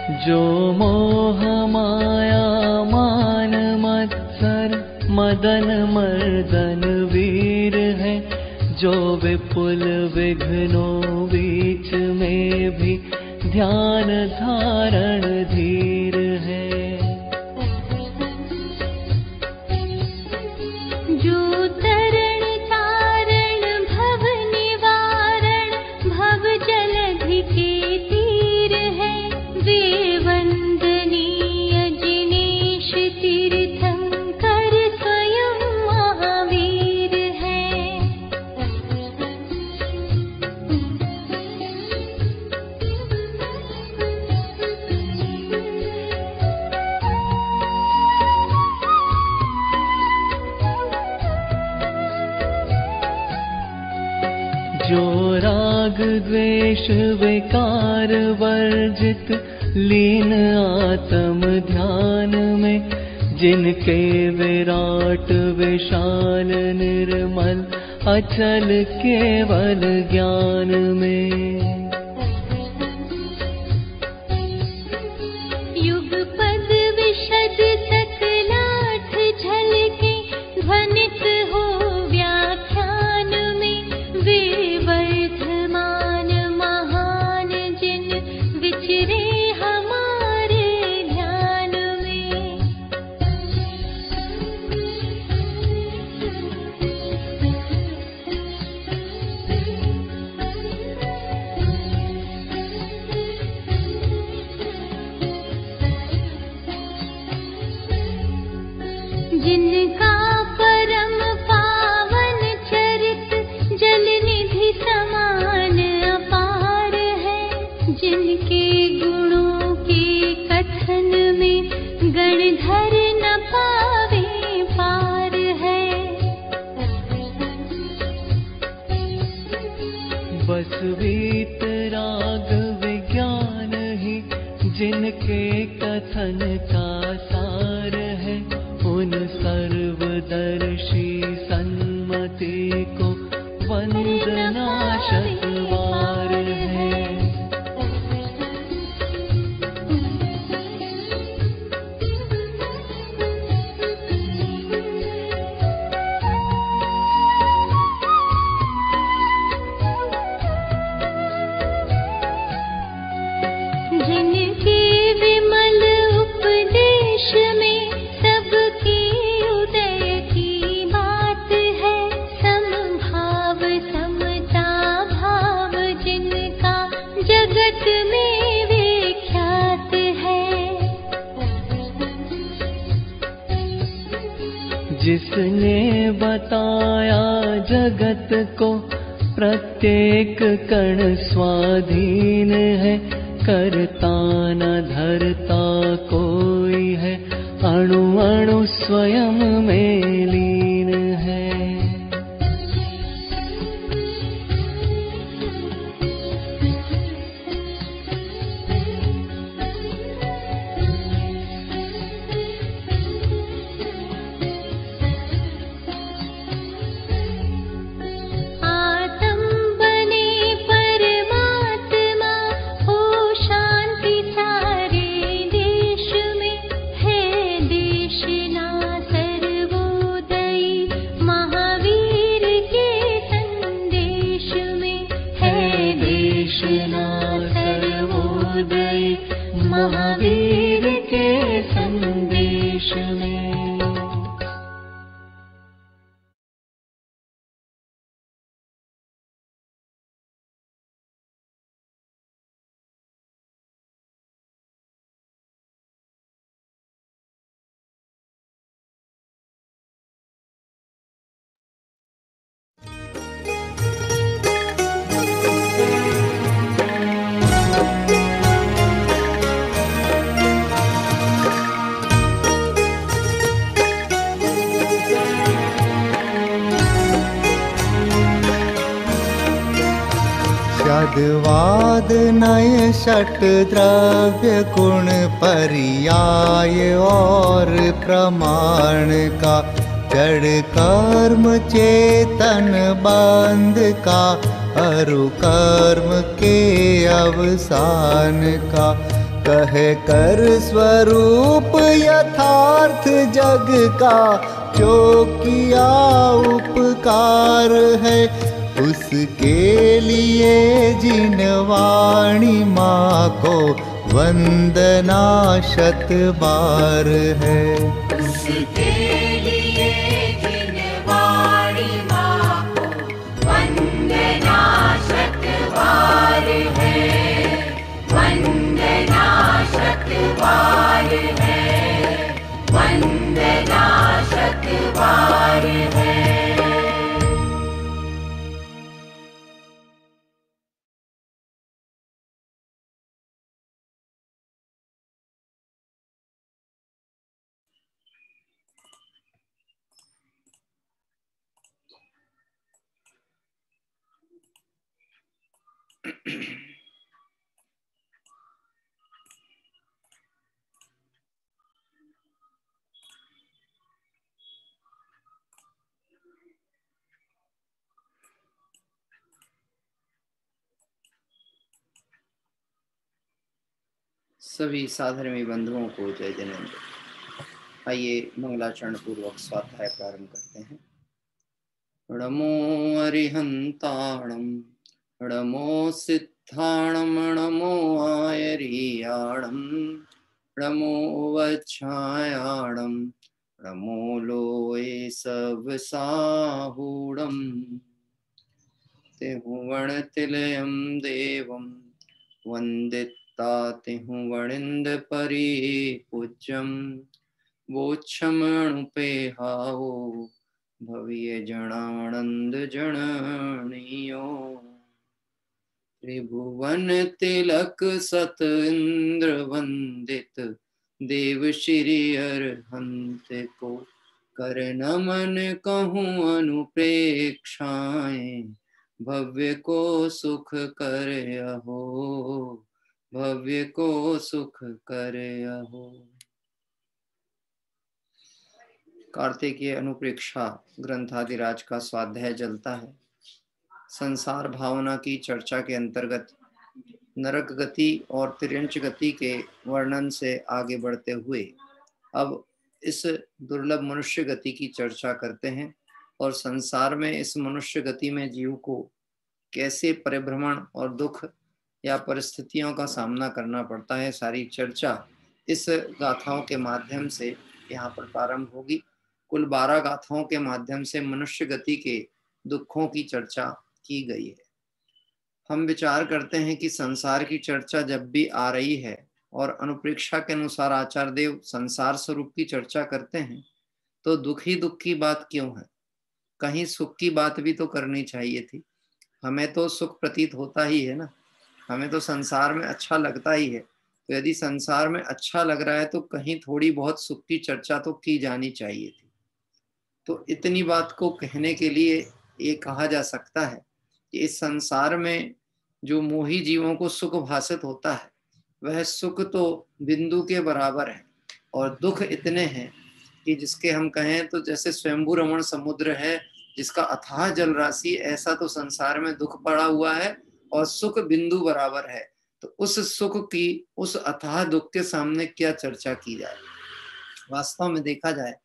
जो मोह माया मान मत्सर मदन मर्दन वीर है, जो विपुल विघ्नों बीच में भी ध्यान धारण धीर है। जो तरण तारण भव निवारण भव जलधि के तीर है, वे वंदनीय जिनेश तीर्थंकर स्वयं महावीर है। जो राग द्वेष विकार वर्जित लीन आत्म ध्यान में, जिनके विराट विशाल निर्मल अचल केवल ज्ञान में। युगपद विशद सकलाठ झलके ध्वनित हो व्याख्यान में, वे वर्धमान महान जिन विचरे हमारे ध्यान में। जिनका परम पावन चरित जल निधि समान अपार है, जिनके गुणों के कथन में गणधर न पावे पार है। बस वीतराग विज्ञान ही जिनके कथन का सार है, उन सर्वदर्शी सन्मति को वंदना शतवार है। जिनके विमल उपदेश में सबकी उदय की बात है, समभाव समता भाव जिनका जगत में विख्यात है। जिसने बताया जगत को प्रत्येक कण स्वाधीन है, करता न धरता कोई है, अणु अणु स्वयं में लीन है। आत्म बने परमात्मा हो शांति सारे देश में, है देशना सर्वोदयी महावीर के संदेश में। है देशना सर्वोदयी महावीर के संदेश में। शब्दवाद नय षट द्रव्य गुण पर्याय और प्रमाण का जड़ कर्म चेतन बंध का अरु कर्म के अवसान का कह कर स्वरूप यथार्थ जग का जो किया उपकार है, उसके लिए जिन वाणी माँ को वंदना शत बार है। उसके लिए जिन वाणी माँ को वंदना शत बार है, वंदना शत बार है, वंदना शत बार है। सभी साधर्मी बंधुओं को जय जनेन्द्र। आइए मंगलाचरण पूर्वक स्वाध्याय प्रारंभ करते हैं। नमो अरिहंताणम, नमो सिद्धाणम, नमो आयरियाणम, नमो वच्छायाणम, नमो लोए सब साहूणम। तिहुवण तिलयम देवम वंदित तातिहु वणिंद परि पूज्यम, वोच्छमणुपेहाओ भव्य जनानंद जननियो। त्रिभुवन तिलक सत इंद्र वंदित, देव श्री अरहंत को कर नमन कहूँ अनुप्रेक्षाएं, भव्य को सुख करे अहो, भव्य को सुख करे अहो। कार्तिकीय अनुप्रेक्षा ग्रंथादिराज का स्वाध्याय चलता है। संसार भावना की चर्चा के अंतर्गत नरक गति और तिर्यंच गति के वर्णन से आगे बढ़ते हुए अब इस दुर्लभ मनुष्य गति की चर्चा करते हैं और संसार में इस मनुष्य गति में जीव को कैसे परिभ्रमण और दुख या परिस्थितियों का सामना करना पड़ता है, सारी चर्चा इस गाथाओं के माध्यम से यहाँ पर प्रारंभ होगी। कुल 12 गाथाओं के माध्यम से मनुष्य गति के दुखों की चर्चा की गई है। हम विचार करते हैं कि संसार की चर्चा जब भी आ रही है और अनुप्रेक्षा के अनुसार आचार्य देव संसार स्वरूप की चर्चा करते हैं, तो दुख ही दुख की बात क्यों है? कहीं सुख की बात भी तो करनी चाहिए थी। हमें तो सुख प्रतीत होता ही है ना, हमें तो संसार में अच्छा लगता ही है। तो यदि संसार में अच्छा लग रहा है तो कहीं थोड़ी बहुत सुख की चर्चा तो की जानी चाहिए थी। तो इतनी बात को कहने के लिए ये कहा जा सकता है कि इस संसार में जो मोही जीवों को सुख भासित होता है, वह सुख तो बिंदु के बराबर है और दुख इतने हैं कि जिसके हम कहें तो जैसे स्वयंभू रमण समुद्र है जिसका अथाह जल राशि, ऐसा तो संसार में दुख पड़ा हुआ है और सुख बिंदु बराबर है। तो उस सुख की, उस अथाह दुख के सामने क्या चर्चा की जाए? वास्तव में देखा जाए,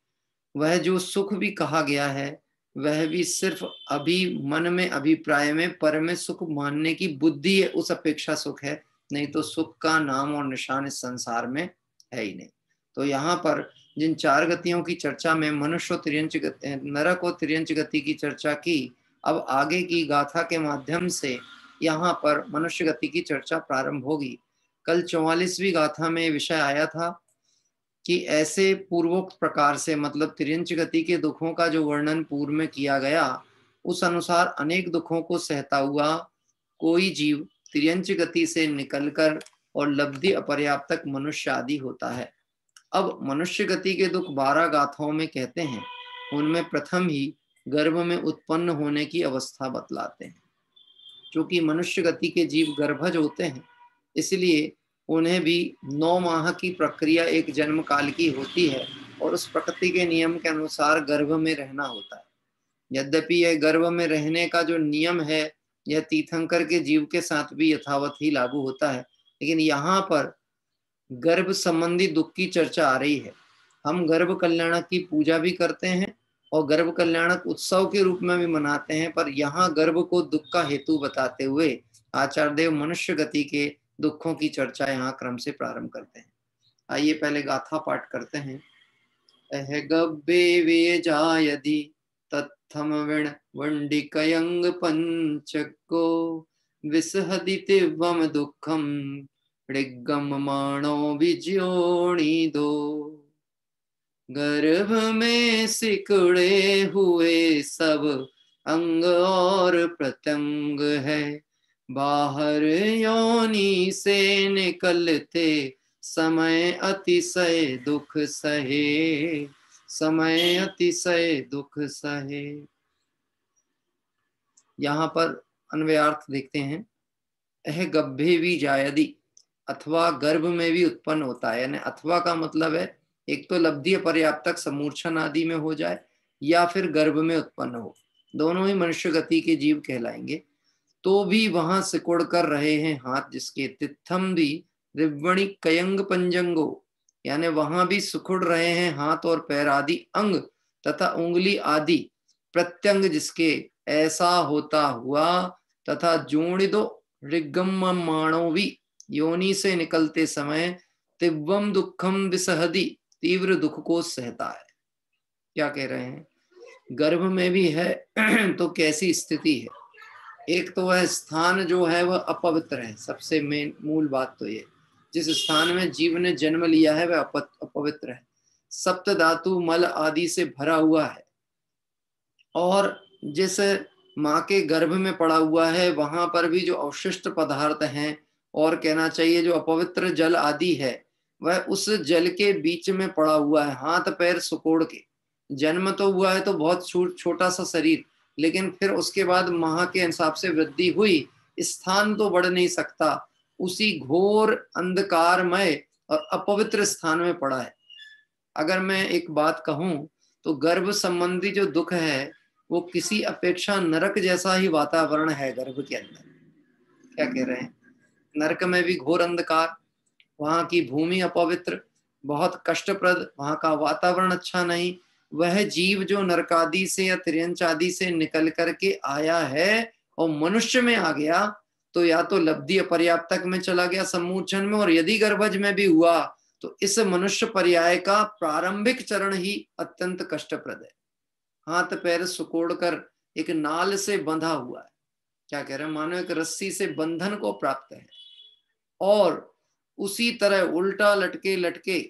वह जो सुख भी कहा गया है वह भी सिर्फ अभी मन में, अभिप्राय में, पर में सुख मानने की बुद्धि है, उस अपेक्षा सुख है, नहीं तो सुख का नाम और निशान इस संसार में है ही नहीं। तो यहाँ पर जिन 4 गतियों की चर्चा में मनुष्य और तिर्यंच गति, नरक और तिर्यंच गति की चर्चा की, अब आगे की गाथा के माध्यम से यहाँ पर मनुष्य गति की चर्चा प्रारंभ होगी। कल 44वीं गाथा में विषय आया था कि ऐसे पूर्वोक्त प्रकार से, मतलब तिर्यंच गति के दुखों का जो वर्णन पूर्व में किया गया, उस अनुसार अनेक दुखों को सहता हुआ कोई जीव तिर्यंच गति से निकलकर और लब्धि अपर्याप्तक मनुष्य आदि होता है। अब मनुष्य गति के दुख 12 गाथाओं में कहते हैं, उनमें प्रथम ही गर्भ में उत्पन्न होने की अवस्था बतलाते हैं। क्योंकि मनुष्य गति के जीव गर्भज होते हैं, इसलिए उन्हें भी 9 माह की प्रक्रिया एक जन्म काल की होती है और उस प्रकृति के नियम के अनुसार गर्भ में रहना होता है। यद्यपि यह गर्भ में रहने का जो नियम है यह तीर्थंकर के जीव के साथ भी यथावत ही लागू होता है, लेकिन यहाँ पर गर्भ संबंधी दुख की चर्चा आ रही है। हम गर्भ कल्याणक की पूजा भी करते हैं और गर्भ कल्याणक उत्सव के रूप में भी मनाते हैं, पर यहाँ गर्भ को दुख का हेतु बताते हुए आचार्य देव मनुष्य गति के दुखों की चर्चा यहाँ क्रम से प्रारंभ करते हैं। आइए पहले गाथा पाठ करते हैं। अह गब्बे वे जायदि तत्थम विण वंडिकयंग पंचको विसहदि तिव्वम दुखम ऋग्गम माणो विज्योणी दो। गर्भ में सिकुड़े हुए सब अंग और प्रत्यंग है, बाहर योनि से निकलते समय अतिशय दुख सहे, समय अतिशय दुख सहे। यहाँ पर अन्वयार्थ देखते हैं। अह गब्भे भी जायदि, अथवा गर्भ में भी उत्पन्न होता है, यानी अथवा का मतलब है एक तो लब्धि पर्याप्तक समूर्छन आदि में हो जाए या फिर गर्भ में उत्पन्न हो, दोनों ही मनुष्य गति के जीव कहलाएंगे। तो भी वहां सिकुड़ कर रहे हैं हाथ जिसके, तिथम भी रिवणी कयंग पंजंगो, यानी वहां भी सिकुड़ रहे हैं हाथ और पैर आदि अंग तथा उंगली आदि प्रत्यंग जिसके, ऐसा होता हुआ तथा जोड़िदो ऋग्गम माणो भी, योनि से निकलते समय तिव्वम दुखम विसहदी, तीव्र दुख को सहता है। क्या कह रहे हैं? गर्भ में भी है तो कैसी स्थिति है? एक तो वह स्थान जो है वह अपवित्र है, सबसे मेन मूल बात तो ये, जिस स्थान में जीव ने जन्म लिया है वह अपवित्र है, सप्त धातु मल आदि से भरा हुआ है, और जिस माँ के गर्भ में पड़ा हुआ है वहां पर भी जो अवशिष्ट पदार्थ हैं, और कहना चाहिए जो अपवित्र जल आदि है, वह उस जल के बीच में पड़ा हुआ है। हाथ पैर सुकोड़ के जन्म तो हुआ है तो बहुत छोटा सा शरीर, लेकिन फिर उसके बाद माँ के हिसाब से वृद्धि हुई, स्थान तो बढ़ नहीं सकता, उसी घोर अंधकारमय और अपवित्र स्थान में पड़ा है। अगर मैं एक बात कहूं तो गर्भ संबंधी जो दुख है वो किसी अपेक्षा नरक जैसा ही वातावरण है गर्भ के अंदर। क्या कह रहे हैं? नरक में भी घोर अंधकार, वहां की भूमि अपवित्र, बहुत कष्टप्रद, वहां का वातावरण अच्छा नहीं। वह जीव जो नरकादि से या त्रियंच आदि से निकल करके आया है और मनुष्य में आ गया, तो या तो लब्धि अपर्याप्तक में चला गया सम्मूर्छन में, और यदि गर्भज में भी हुआ तो इस मनुष्य पर्याय का प्रारंभिक चरण ही अत्यंत कष्टप्रद है। हाथ पैर सुकोड़ कर एक नाल से बंधा हुआ है। क्या कह रहे हैं? मानो एक रस्सी से बंधन को प्राप्त है, और उसी तरह उल्टा लटके लटके,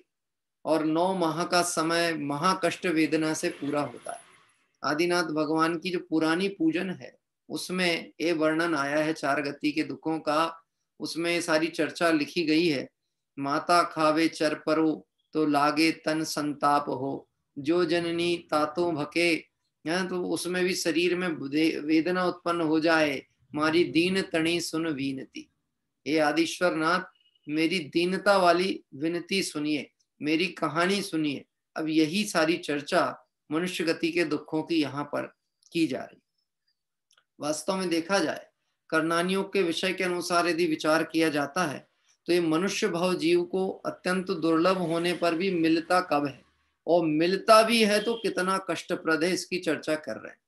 और 9 माह का समय महाकष्ट वेदना से पूरा होता है। आदिनाथ भगवान की जो पुरानी पूजन है उसमें ये वर्णन आया है 4 गति के दुखों का, उसमें सारी चर्चा लिखी गई है। माता खावे चर परो तो लागे तन संताप हो, जो जननी तातो भके, तो उसमें भी शरीर में वेदना उत्पन्न हो जाए। मारी दीन तणी सुन वीनती, हे आदिश्वर नाथ मेरी दीनता वाली विनती सुनिए, मेरी कहानी सुनिए। अब यही सारी चर्चा मनुष्य गति के दुखों की यहाँ पर की जा रही। वास्तव में देखा जाए कर्णानियों के विषय के अनुसार यदि विचार किया जाता है तो ये मनुष्य भाव जीव को अत्यंत दुर्लभ होने पर भी मिलता कब है, और मिलता भी है तो कितना कष्टप्रद है, इसकी चर्चा कर रहे हैं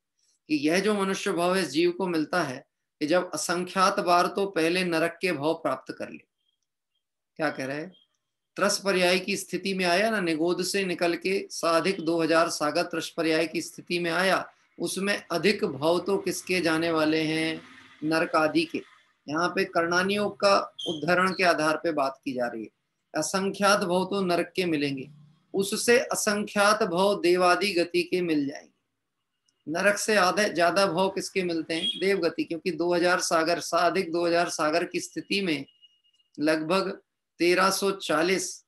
कि यह जो मनुष्य भाव है जीव को मिलता है कि जब असंख्यात बार तो पहले नरक के भाव प्राप्त कर ले। क्या कह रहे हैं? त्रस पर्याय की स्थिति में आया ना, निगोद से निकल के साधिक 2000 सागर त्रस पर्याय की स्थिति में आया, उसमें अधिक भाव तो किसके जाने वाले हैं? नरक आदि के। यहाँ पे कर्णानियोग का उदाहरण के आधार पे बात की जा रही है। असंख्यात भाव तो नरक के मिलेंगे, उससे असंख्यात भाव देवादि गति के मिल जाएंगे। नरक से आधे ज्यादा भाव किसके मिलते हैं? देव गति, क्योंकि 2000 सागर साधिक 2000 सागर की स्थिति में लगभग 1340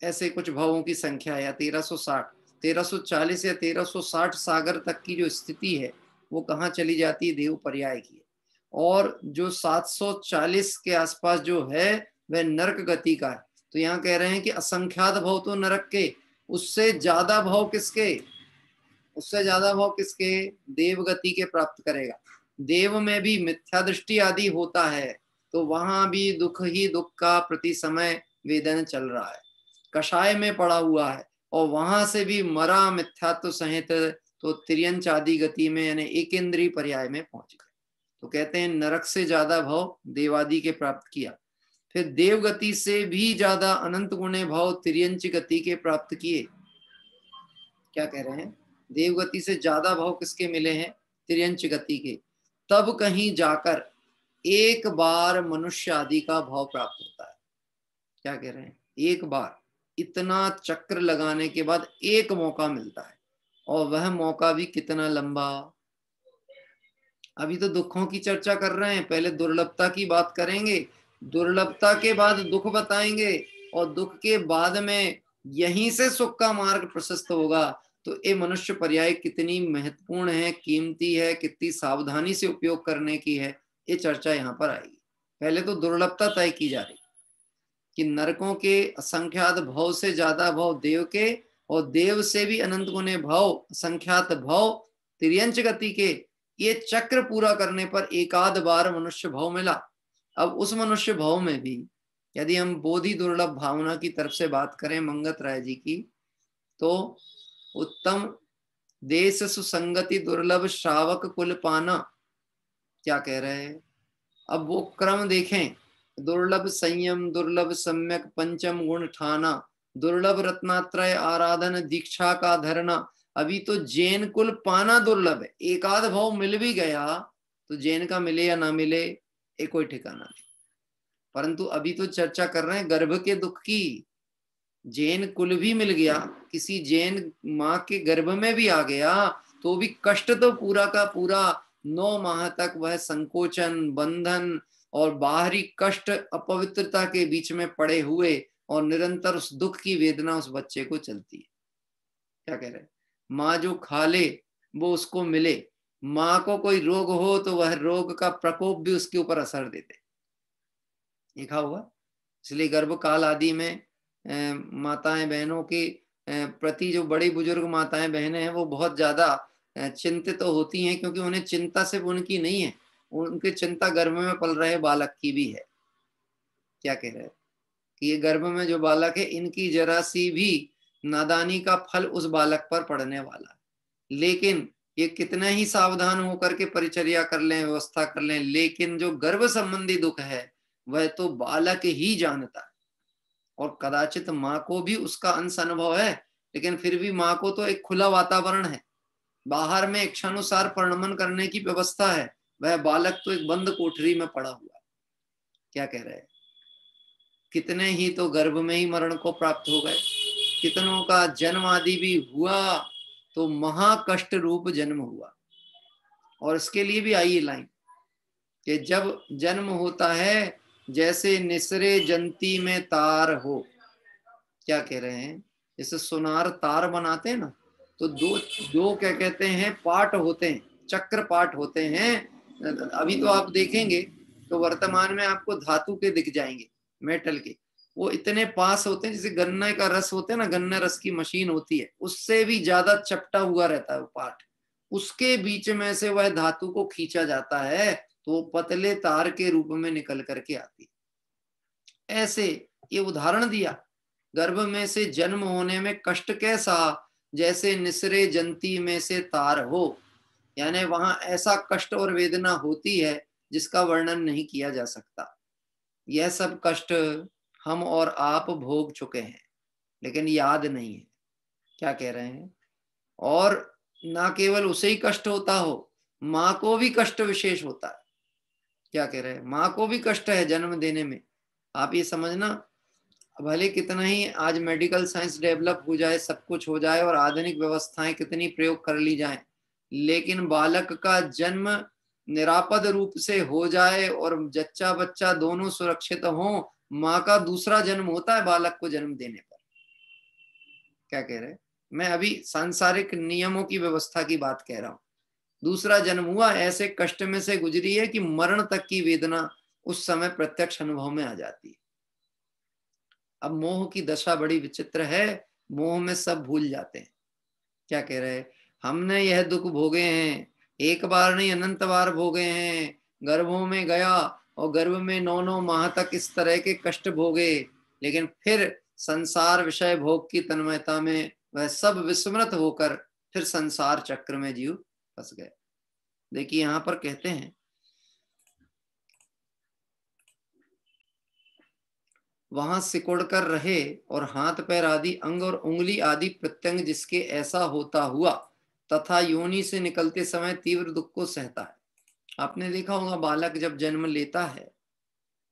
ऐसे कुछ भावों की संख्या है, या 1340 या 1360 सागर तक की जो स्थिति है वो कहाँ चली जाती है? देव पर्याय की। और जो 740 के आसपास जो है वह नरक गति का है। तो यहाँ कह रहे हैं कि असंख्यात भाव तो नरक के, उससे ज्यादा भाव किसके? उससे ज्यादा भाव किसके? देव गति के प्राप्त करेगा। देव में भी मिथ्या दृष्टि आदि होता है तो वहां भी दुख ही दुख का प्रति समय वेदन चल रहा है, कषाय में पड़ा हुआ है, और वहां से भी मरा मिथ्यात्व सहित तो तिर्यंच आदि गति में यानी एकेंद्रीय पर्याय में पहुंच गए। तो कहते हैं नरक से ज्यादा भाव देवादि के प्राप्त किया, फिर देव गति से भी ज्यादा अनंत गुणे भाव तिर्यंच गति के प्राप्त किए। क्या कह रहे हैं? देव गति से ज्यादा भाव किसके मिले हैं? तिर्यंच गति के। तब कहीं जाकर एक बार मनुष्य आदि का भाव प्राप्त होता है। क्या कह रहे हैं? एक बार, इतना चक्र लगाने के बाद एक मौका मिलता है, और वह मौका भी कितना लंबा। अभी तो दुखों की चर्चा कर रहे हैं, पहले दुर्लभता की बात करेंगे, दुर्लभता के बाद दुख बताएंगे, और दुख के बाद में यहीं से सुख का मार्ग प्रशस्त होगा। तो ये मनुष्य पर्याय कितनी महत्वपूर्ण है, कीमती है, कितनी सावधानी से उपयोग करने की है, ये चर्चा यहाँ पर आएगी। पहले तो दुर्लभता तय की जा रही कि नरकों के असंख्यात भाव से ज्यादा भाव देव के, और देव से भी अनंत गुने भाव, असंख्यात भाव तिर्यंच गति के। ये चक्र पूरा करने पर एकाध बार मनुष्य भाव मिला। अब उस मनुष्य भाव में भी यदि हम बोधि दुर्लभ भावना की तरफ से बात करें मंगत राय जी की, तो उत्तम देश सुसंगति दुर्लभ श्रावक कुल पाना। क्या कह रहे हैं? अब वो क्रम देखें, दुर्लभ संयम, दुर्लभ सम्यक पंचम गुण ठाना, दुर्लभ रत्नात्रय आराधन दीक्षा का धरना। अभी तो जैन कुल पाना दुर्लभ है, एक आध भाव मिल भी गया तो जैन का मिले या ना मिले ये कोई ठिकाना नहीं। परंतु अभी तो चर्चा कर रहे हैं गर्भ के दुख की। जैन कुल भी मिल गया, किसी जैन माँ के गर्भ में भी आ गया, तो भी कष्ट तो पूरा का पूरा 9 माह तक वह संकोचन, बंधन और बाहरी कष्ट, अपवित्रता के बीच में पड़े हुए, और निरंतर उस दुख की वेदना उस बच्चे को चलती है। क्या कह रहे हैं? माँ जो खा ले वो उसको मिले, माँ को कोई रोग हो तो वह रोग का प्रकोप भी उसके ऊपर असर देते, देखा हुआ। इसलिए गर्भकाल आदि में माताएं बहनों के प्रति जो बड़ी बुजुर्ग माताएं बहनें हैं वो बहुत ज्यादा चिंतित तो होती हैं, क्योंकि उन्हें चिंता सिर्फ उनकी नहीं है, उनकी चिंता गर्भ में पल रहे बालक की भी है। क्या कह रहे हैं कि ये गर्भ में जो बालक है इनकी जरा सी भी नादानी का फल उस बालक पर पड़ने वाला है। लेकिन ये कितने ही सावधान होकर के परिचर्या कर लें, व्यवस्था कर लें, लेकिन जो गर्भ संबंधी दुख है वह तो बालक ही जानता है, और कदाचित माँ को भी उसका अंश अनुभव है, लेकिन फिर भी माँ को तो एक खुला वातावरण है, बाहर में इच्छानुसार परिणमन करने की व्यवस्था है, वह बालक तो एक बंद कोठरी में पड़ा हुआ है। क्या कह रहे हैं? कितने ही तो गर्भ में ही मरण को प्राप्त हो गए, कितनों का जन्म आदि भी हुआ तो महाकष्ट रूप जन्म हुआ। और इसके लिए भी आई लाइन कि जब जन्म होता है जैसे निसरे जंती में तार हो। क्या कह रहे हैं? जैसे सोनार तार बनाते हैं ना, तो दो क्या कहते हैं, पार्ट होते हैं, चक्र पार्ट होते हैं। अभी तो आप देखेंगे तो वर्तमान में आपको धातु के दिख जाएंगे, मेटल के, वो इतने पास होते हैं जैसे गन्ने का रस होते हैं ना, गन्ने रस की मशीन होती है, उससे भी ज्यादा चपटा हुआ रहता है वो पार्ट। उसके बीच में से वह धातु को खींचा जाता है तो पतले तार के रूप में निकल करके आती है। ऐसे ये उदाहरण दिया, गर्भ में से जन्म होने में कष्ट कैसा, जैसे निसरे जंती में से तार हो, यानी वहां ऐसा कष्ट और वेदना होती है जिसका वर्णन नहीं किया जा सकता। यह सब कष्ट हम और आप भोग चुके हैं, लेकिन याद नहीं है। क्या कह रहे हैं? और ना केवल उसे ही कष्ट होता हो, माँ को भी कष्ट विशेष होता है। क्या कह रहे हैं? माँ को भी कष्ट है जन्म देने में। आप ये समझना, भले कितना ही आज मेडिकल साइंस डेवलप हो जाए, सब कुछ हो जाए और आधुनिक व्यवस्थाएं कितनी प्रयोग कर ली जाए, लेकिन बालक का जन्म निरापद रूप से हो जाए और जच्चा बच्चा दोनों सुरक्षित हों, माँ का दूसरा जन्म होता है बालक को जन्म देने पर। क्या कह रहे हैं? मैं अभी सांसारिक नियमों की व्यवस्था की बात कह रहा हूं। दूसरा जन्म हुआ, ऐसे कष्ट में से गुजरी है कि मरण तक की वेदना उस समय प्रत्यक्ष अनुभव में आ जाती है। अब मोह की दशा बड़ी विचित्र है, मोह में सब भूल जाते हैं। क्या कह रहे हैं? हमने यह दुख भोगे हैं, एक बार नहीं अनंत बार भोगे हैं। गर्भों में गया और गर्भ में 9 माह तक इस तरह के कष्ट भोगे, लेकिन फिर संसार विषय भोग की तन्मयता में वह सब विस्मृत होकर फिर संसार चक्र में जीव फंस गए। देखिए यहां पर कहते हैं, वहां सिकुड़ कर रहे और हाथ पैर आदि अंग और उंगली आदि प्रत्यंग जिसके ऐसा होता हुआ तथा योनि से निकलते समय तीव्र दुख को सहता है। आपने देखा होगा बालक जब जन्म लेता है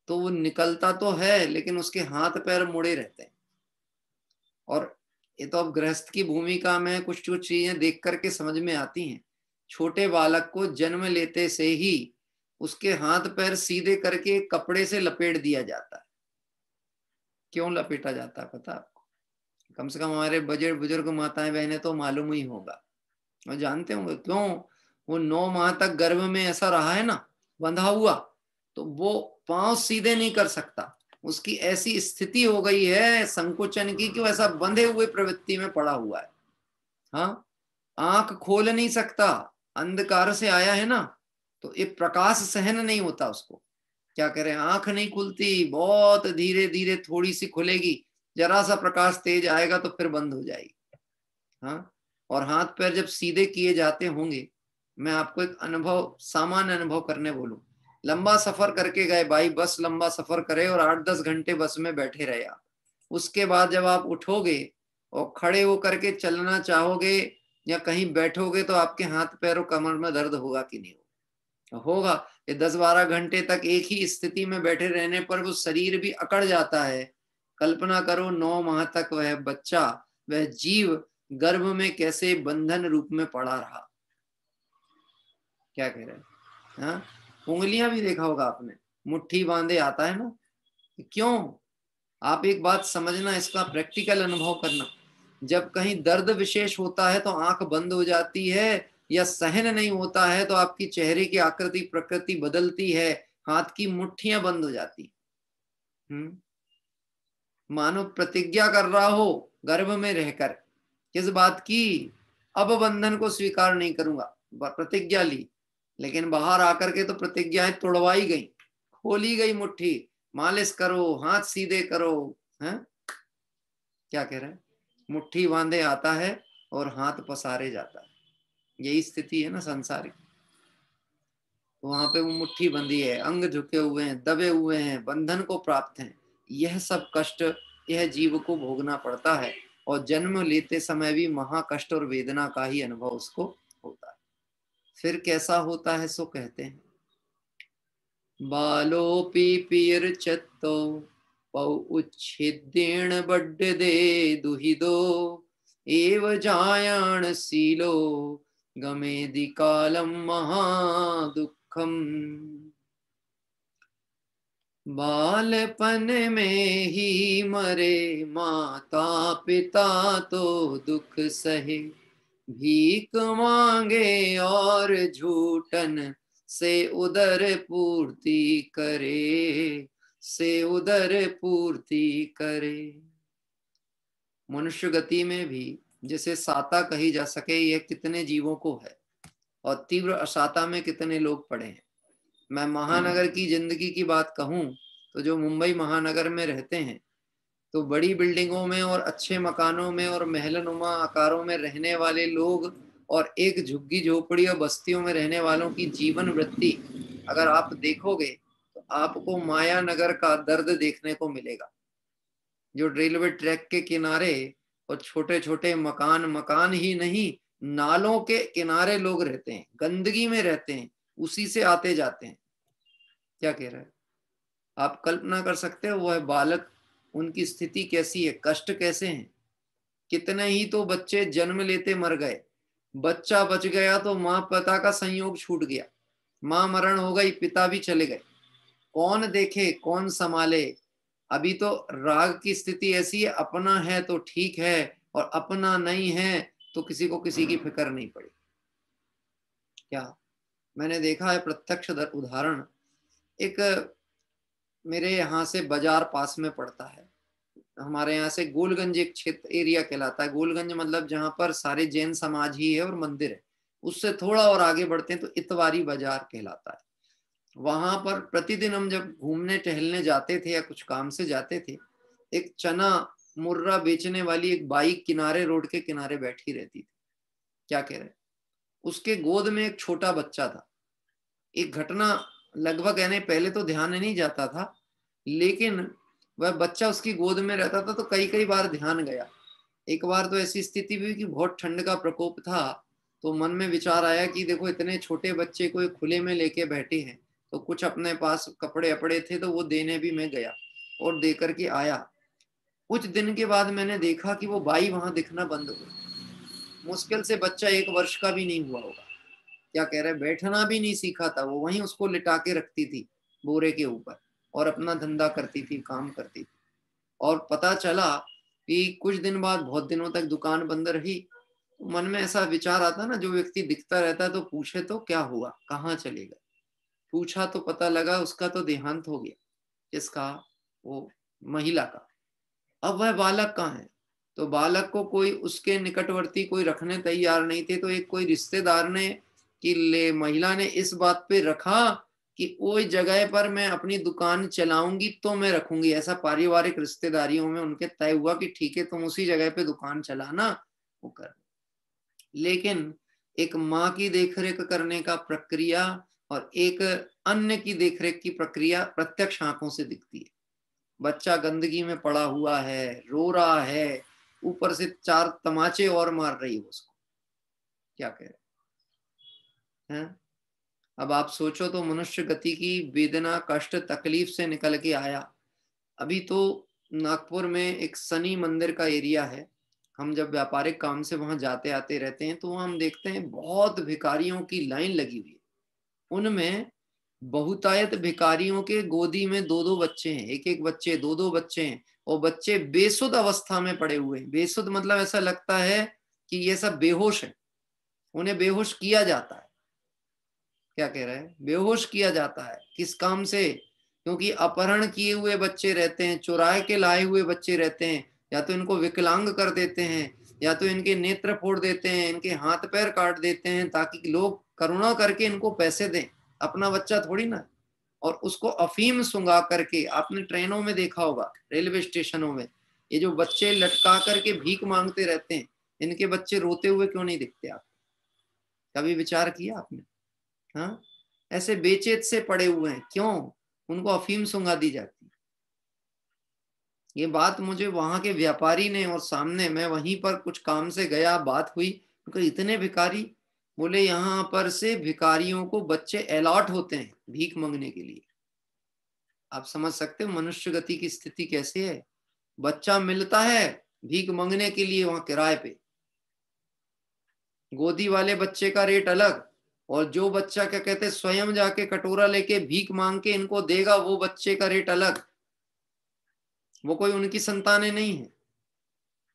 तो वो निकलता तो है लेकिन उसके हाथ पैर मुड़े रहते हैं। और ये तो अब गृहस्थ की भूमिका में कुछ कुछ चीजें देख करके समझ में आती हैं। छोटे बालक को जन्म लेते से ही उसके हाथ पैर सीधे करके कपड़े से लपेट दिया जाता है। क्यों लपेटा जाता है पता आपको? कम से कम हमारे बुजुर्ग माताएं बहनें तो मालूम ही होगा और जानते होंगे क्यों। वो 9 माह तक गर्भ में ऐसा रहा है ना, बंधा हुआ, तो वो पांव सीधे नहीं कर सकता। उसकी ऐसी स्थिति हो गई है संकुचन की कि वो ऐसा बंधे हुए प्रवृत्ति में पड़ा हुआ है। हाँ, आंख खोल नहीं सकता, अंधकार से आया है ना, तो एक प्रकाश सहन नहीं होता उसको। क्या करें, आंख नहीं खुलती, बहुत धीरे धीरे थोड़ी सी खुलेगी, जरा सा प्रकाश तेज आएगा तो फिर बंद हो जाएगी। हाँ, और हाथ पैर जब सीधे किए जाते होंगे, मैं आपको एक अनुभव, सामान्य अनुभव करने बोलूं। लंबा सफर करके गए भाई, बस लंबा सफर करे और 8-10 घंटे बस में बैठे रहे आप। उसके बाद जब आप उठोगे और खड़े होकर के चलना चाहोगे या कहीं बैठोगे तो आपके हाथ पैरों कमर में दर्द होगा कि नहीं होगा? ये 10-12 घंटे तक एक ही स्थिति में बैठे रहने पर वो शरीर भी अकड़ जाता है। कल्पना करो 9 माह तक वह बच्चा, वह जीव गर्भ में कैसे बंधन रूप में पड़ा रहा। क्या कह रहे हैं? हाँ, उंगलियां भी देखा होगा आपने, मुट्ठी बांधे आता है ना। क्यों? आप एक बात समझना, इसका प्रैक्टिकल अनुभव करना। जब कहीं दर्द विशेष होता है तो आंख बंद हो जाती है, या सहन नहीं होता है तो आपकी चेहरे की आकृति प्रकृति बदलती है, हाथ की मुट्ठियां बंद हो जाती। मानो प्रतिज्ञा कर रहा हो गर्भ में रहकर, किस बात की? अब बंधन को स्वीकार नहीं करूंगा, प्रतिज्ञा ली, लेकिन बाहर आकर के तो प्रतिज्ञाएं तोड़वाई गई, खोली गई मुट्ठी, मालिश करो, हाथ सीधे करो। हैं? क्या कह रहे हैं? मुट्ठी बांधे आता है और हाथ पसारे जाता है। यही स्थिति है ना संसारिक। वहां पे वो मुट्ठी बंधी है, अंग झुके हुए हैं, दबे हुए हैं, बंधन को प्राप्त हैं। यह सब कष्ट यह जीव को भोगना पड़ता है और जन्म लेते समय भी महाकष्ट और वेदना का ही अनुभव उसको होता है। फिर कैसा होता है सो कहते हैं, बालोपि पीर्चत्तो पौ उच्छिद्येण बड्डदे दुहिदो एव जायाण शीलो गमेदि कालम महादुखम। बालपन में ही मरे माता पिता तो दुख सहे, भीख मांगे और झूठन से उदर पूर्ति करे, से उदर पूर्ति करे। मनुष्य गति में भी जैसे साता कही जा सके यह कितने जीवों को है, और तीव्र असाता में कितने लोग पड़े हैं। मैं महानगर की जिंदगी की बात कहूं तो जो मुंबई महानगर में रहते हैं तो बड़ी बिल्डिंगों में और अच्छे मकानों में और महलनुमा आकारों में रहने वाले लोग और एक झुग्गी झोपड़ी और बस्तियों में रहने वालों की जीवन वृत्ति अगर आप देखोगे तो आपको माया नगर का दर्द देखने को मिलेगा। जो रेलवे ट्रैक के किनारे और छोटे छोटे मकान ही नहीं, नालों के किनारे लोग रहते हैं, गंदगी में रहते हैं, उसी से आते जाते हैं। क्या कह रहा है? आप कल्पना कर सकते हो वह बालक, उनकी स्थिति कैसी है, कष्ट कैसे हैं। कितने ही तो बच्चे जन्म लेते मर गए, बच्चा बच गया तो माँ पिता का संयोग छूट गया, माँ मरण हो गई, पिता भी चले गए, कौन देखे कौन संभाले। अभी तो राग की स्थिति ऐसी है, अपना है तो ठीक है और अपना नहीं है तो किसी को किसी की फिक्र नहीं पड़ी। क्या मैंने देखा है प्रत्यक्ष उदाहरण, एक मेरे यहाँ से बाजार पास में पड़ता है, हमारे यहाँ से गोलगंज एक क्षेत्र एरिया कहलाता है। गोलगंज मतलब जहाँ पर सारे जैन समाज ही है और मंदिर है, उससे थोड़ा और आगे बढ़ते हैं तो इतवारी बाजार कहलाता है। वहां पर प्रतिदिन हम जब घूमने टहलने जाते थे या कुछ काम से जाते थे एक चना मुर्रा बेचने वाली एक बाई किनारे, रोड के किनारे बैठी रहती थी। क्या कह रहे, उसके गोद में एक छोटा बच्चा था। एक घटना लगभग यानी पहले तो ध्यान नहीं जाता था, लेकिन वह बच्चा उसकी गोद में रहता था तो कई कई बार ध्यान गया। एक बार तो ऐसी स्थिति हुई कि बहुत ठंड का प्रकोप था, तो मन में विचार आया कि देखो इतने छोटे बच्चे को खुले में लेके बैठे हैं, तो कुछ अपने पास कपड़े अपड़े थे तो वो देने भी मैं गया और दे करके आया। कुछ दिन के बाद मैंने देखा कि वो बाई वहां दिखना बंद हो गई। मुश्किल से बच्चा 1 वर्ष का भी नहीं हुआ होगा। क्या कह रहे, बैठना भी नहीं सीखा था वो, वहीं उसको लिटा के रखती थी बोरे के ऊपर और अपना धंधा करती थी, काम करती थी। और पता चला कि कुछ दिन बाद बहुत दिनों तक दुकान बंद रही। मन में ऐसा विचार आता ना, जो व्यक्ति दिखता रहता है तो पूछे तो क्या हुआ, कहाँ चले गए। पूछा तो पता लगा उसका तो देहांत हो गया। किसका? वो महिला का। अब वह बालक कहाँ है? तो बालक को कोई उसके निकटवर्ती कोई रखने तैयार नहीं थे, तो एक कोई रिश्तेदार ने कि ले महिला ने इस बात पे रखा कि वो जगह पर मैं अपनी दुकान चलाऊंगी तो मैं रखूंगी। ऐसा पारिवारिक रिश्तेदारियों में उनके तय हुआ कि ठीक है तुम उसी जगह पे दुकान चलाना, वो कर। लेकिन एक माँ की देखरेख करने का प्रक्रिया और एक अन्य की देखरेख की प्रक्रिया प्रत्यक्ष आंखों से दिखती है। बच्चा गंदगी में पड़ा हुआ है, रो रहा है, ऊपर से 4 तमाचे और मार रही है उसको। क्या कह रहे हैं? अब आप सोचो तो मनुष्य गति की वेदना, कष्ट, तकलीफ से निकल के आया। अभी तो नागपुर में एक शनि मंदिर का एरिया है, हम जब व्यापारिक काम से वहां जाते आते रहते हैं तो हम देखते हैं बहुत भिखारियों की लाइन लगी हुई है। उनमें बहुतायत भिखारियों के गोदी में 2-2 बच्चे हैं, एक एक बच्चे, 2-2 बच्चे हैं, और बच्चे बेसुध अवस्था में पड़े हुए हैं। बेसुध मतलब ऐसा लगता है कि ये सब बेहोश है, उन्हें बेहोश किया जाता है। क्या कह रहे हैं? बेहोश किया जाता है। किस काम से? क्योंकि अपहरण किए हुए बच्चे रहते हैं, चुराए के लाए हुए बच्चे रहते हैं, या तो इनको विकलांग कर देते हैं, या तो इनके नेत्र फोड़ देते हैं, इनके हाथ पैर काट देते हैं ताकि लोग करुणा करके इनको पैसे दें। अपना बच्चा थोड़ी ना। और उसको अफीम सुंगा करके, आपने ट्रेनों में देखा होगा, रेलवे स्टेशनों में ये जो बच्चे लटका करके भीख मांगते रहते हैं, इनके बच्चे रोते हुए क्यों नहीं दिखते? आप कभी विचार किया आपने? हाँ, ऐसे बेचैन से पड़े हुए हैं, क्यों? उनको अफीम सुंगा दी जाती है। ये बात मुझे वहां के व्यापारी ने, और सामने मैं वहीं पर कुछ काम से गया, बात हुई, क्योंकि इतने भिखारी, बोले यहाँ पर से भिखारियों को बच्चे अलॉट होते हैं भीख मांगने के लिए। आप समझ सकते हो मनुष्य गति की स्थिति कैसे है। बच्चा मिलता है भीख मांगने के लिए वहां किराए पे, गोदी वाले बच्चे का रेट अलग, और जो बच्चा क्या कहते स्वयं जाके कटोरा लेके भीख मांग के इनको देगा, वो बच्चे का रेट अलग। वो कोई उनकी संतानें नहीं है।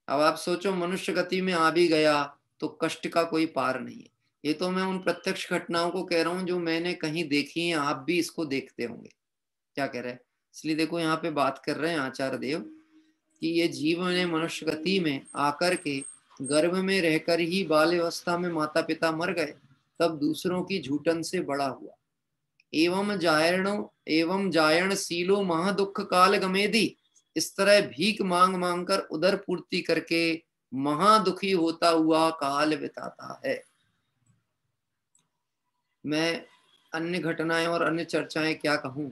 अब आप सोचो मनुष्य गति में आ भी गया तो कष्ट का कोई पार नहीं है। ये तो मैं उन प्रत्यक्ष घटनाओं को कह रहा हूं जो मैंने कहीं देखी है, आप भी इसको देखते होंगे। क्या कह रहे हैं? इसलिए देखो यहाँ पे बात कर रहे हैं आचार्य देव कि ये जीव ने मनुष्य गति में आकर के गर्भ में रहकर ही बाल अवस्था में माता पिता मर गए, तब दूसरों की झूठन से बड़ा हुआ। एवं जायण सीलो महादुख काल गमेदी। इस तरह भीख मांग मांग कर उदर पूर्ति करके महादुखी होता हुआ काल बिताता है। मैं अन्य घटनाएं और अन्य चर्चाएं क्या कहूं।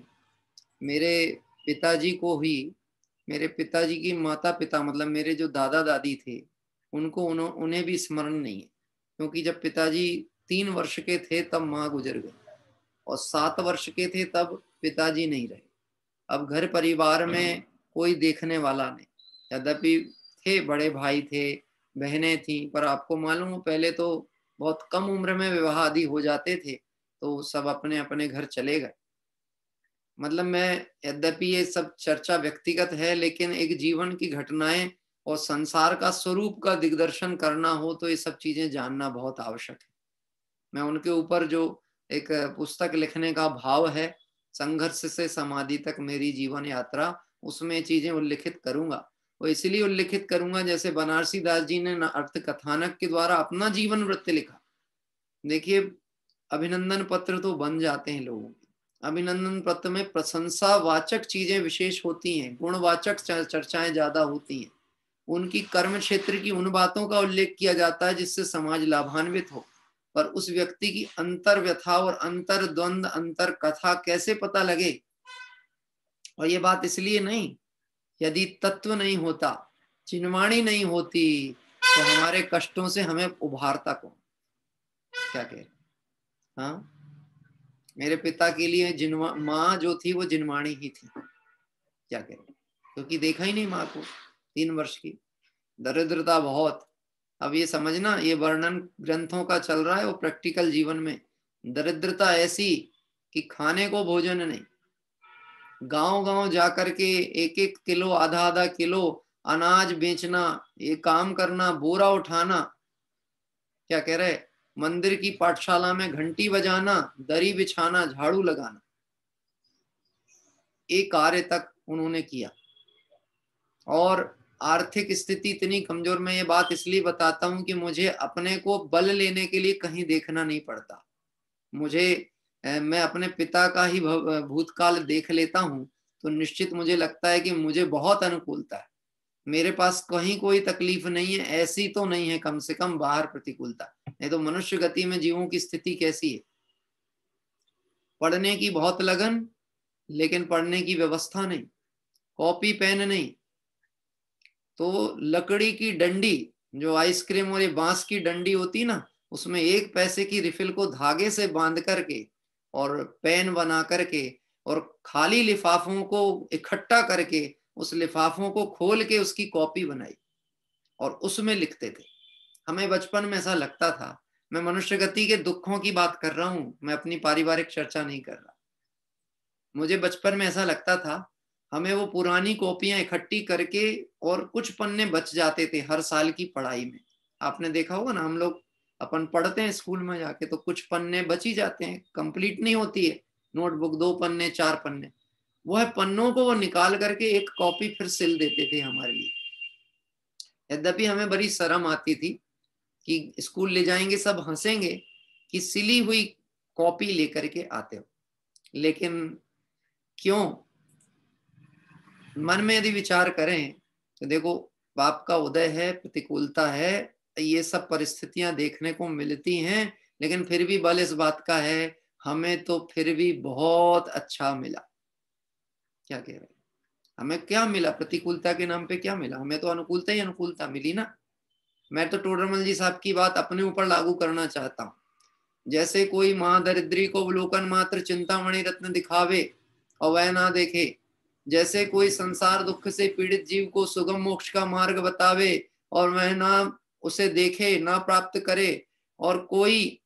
मेरे पिताजी को ही, मेरे पिताजी की माता पिता मतलब मेरे जो दादा दादी थे, उन्हें भी स्मरण नहीं है, क्योंकि जब पिताजी 3 वर्ष के थे तब माँ गुजर गई, और 7 वर्ष के थे तब पिताजी नहीं रहे। अब घर परिवार में कोई देखने वाला नहीं। यद्यपि थे, बड़े भाई थे, बहनें थी, पर आपको मालूम हो पहले तो बहुत कम उम्र में विवाह आदि हो जाते थे, तो सब अपने अपने घर चले गए। मतलब मैं, यद्यपि ये सब चर्चा व्यक्तिगत है, लेकिन एक जीवन की घटनाएं और संसार का स्वरूप का दिग्दर्शन करना हो तो ये सब चीजें जानना बहुत आवश्यक है। मैं उनके ऊपर जो एक पुस्तक लिखने का भाव है, संघर्ष से समाधि तक मेरी जीवन यात्रा, उसमें चीजें उल्लिखित करूंगा। वो इसलिए उल्लिखित करूंगा जैसे बनारसी दास जी ने अर्थ कथानक के द्वारा अपना जीवन वृत्त लिखा। देखिए, अभिनंदन पत्र तो बन जाते हैं लोगों के, अभिनंदन पत्र में प्रशंसावाचक चीजें विशेष होती हैं, गुणवाचक चर्चाएं ज्यादा होती हैं। उनकी कर्म क्षेत्र की उन बातों का उल्लेख किया जाता है जिससे समाज लाभान्वित हो, पर उस व्यक्ति की अंतर व्यथा और अंतर द्वंद अंतर कथा कैसे पता लगे? और ये बात इसलिए नहीं, यदि तत्व नहीं होता, चिन्वाणी नहीं होती, तो हमारे कष्टों से हमें उभारता कौन? क्या कह रहे? हाँ, मेरे पिता के लिए माँ जो थी वो जिनवाणी ही थी। क्या कह रहे? क्योंकि देखा ही नहीं माँ को, 3 वर्ष की, दरिद्रता बहुत। अब ये समझना, ये वर्णन ग्रंथों का चल रहा है, वो प्रैक्टिकल जीवन में दरिद्रता ऐसी कि खाने को भोजन नहीं, गांव गांव जाकर के 1-1 किलो, आधा किलो अनाज बेचना, ये काम करना, बोरा उठाना। क्या कह रहे? मंदिर की पाठशाला में घंटी बजाना, दरी बिछाना, झाड़ू लगाना, एक कार्य तक उन्होंने किया। और आर्थिक स्थिति इतनी कमजोर, मैं ये बात इसलिए बताता हूं कि मुझे अपने को बल लेने के लिए कहीं देखना नहीं पड़ता। मैं अपने पिता का ही भूतकाल देख लेता हूं तो निश्चित मुझे लगता है कि मुझे बहुत अनुकूलता है, मेरे पास कहीं कोई तकलीफ नहीं है। ऐसी तो नहीं है कम से कम बाहर प्रतिकूलता, नहीं तो मनुष्य गति में जीवों की स्थिति कैसी है? पढ़ने की बहुत लगन, लेकिन पढ़ने की व्यवस्था नहीं, कॉपी पेन नहीं, तो लकड़ी की डंडी, जो आइसक्रीम और ये बांस की डंडी होती ना, उसमें 1 पैसे की रिफिल को धागे से बांध करके और पेन बना करके और खाली लिफाफों को इकट्ठा करके उस लिफाफों को खोल के उसकी कॉपी बनाई और उसमें लिखते थे। हमें बचपन में ऐसा लगता था, मैं मनुष्य गति के दुखों की बात कर रहा हूं, मैं अपनी पारिवारिक चर्चा नहीं कर रहा। मुझे बचपन में ऐसा लगता था, हमें वो पुरानी कॉपियां इकट्ठी करके, और कुछ पन्ने बच जाते थे हर साल की पढ़ाई में। आपने देखा होगा ना, हम लोग अपन पढ़ते हैं स्कूल में जाके तो कुछ पन्ने बच ही जाते हैं, कंप्लीट नहीं होती है नोटबुक, 2 पन्ने 4 पन्ने, वो है पन्नों को वो निकाल करके एक कॉपी फिर सिल देते थे हमारे लिए। यद्यपि हमें बड़ी शर्म आती थी कि स्कूल ले जाएंगे, सब हंसेंगे कि सिली हुई कॉपी लेकर के आते हो। लेकिन क्यों? मन में यदि विचार करें तो देखो, पाप का उदय है, प्रतिकूलता है, ये सब परिस्थितियां देखने को मिलती हैं, लेकिन फिर भी बल इस बात का है, हमें तो फिर भी बहुत अच्छा मिला। क्या कह रहे हैं? हमें क्या मिला? प्रतिकूलता के नाम पे क्या मिला? हमें तो अनुकूलता ही अनुकूलता मिली ना। मैं तो टोडरमल जी साहब की बात अपने ऊपर लागू करना चाहता हूँ। जैसे कोई महादरिद्री को अवलोकन मात्र चिंतामणि रत्न दिखावे और वह ना देखे, जैसे कोई संसार दुख से पीड़ित जीव को सुगम मोक्ष का मार्ग बतावे और वह ना उसे देखे, ना प्राप्त करे, और कोई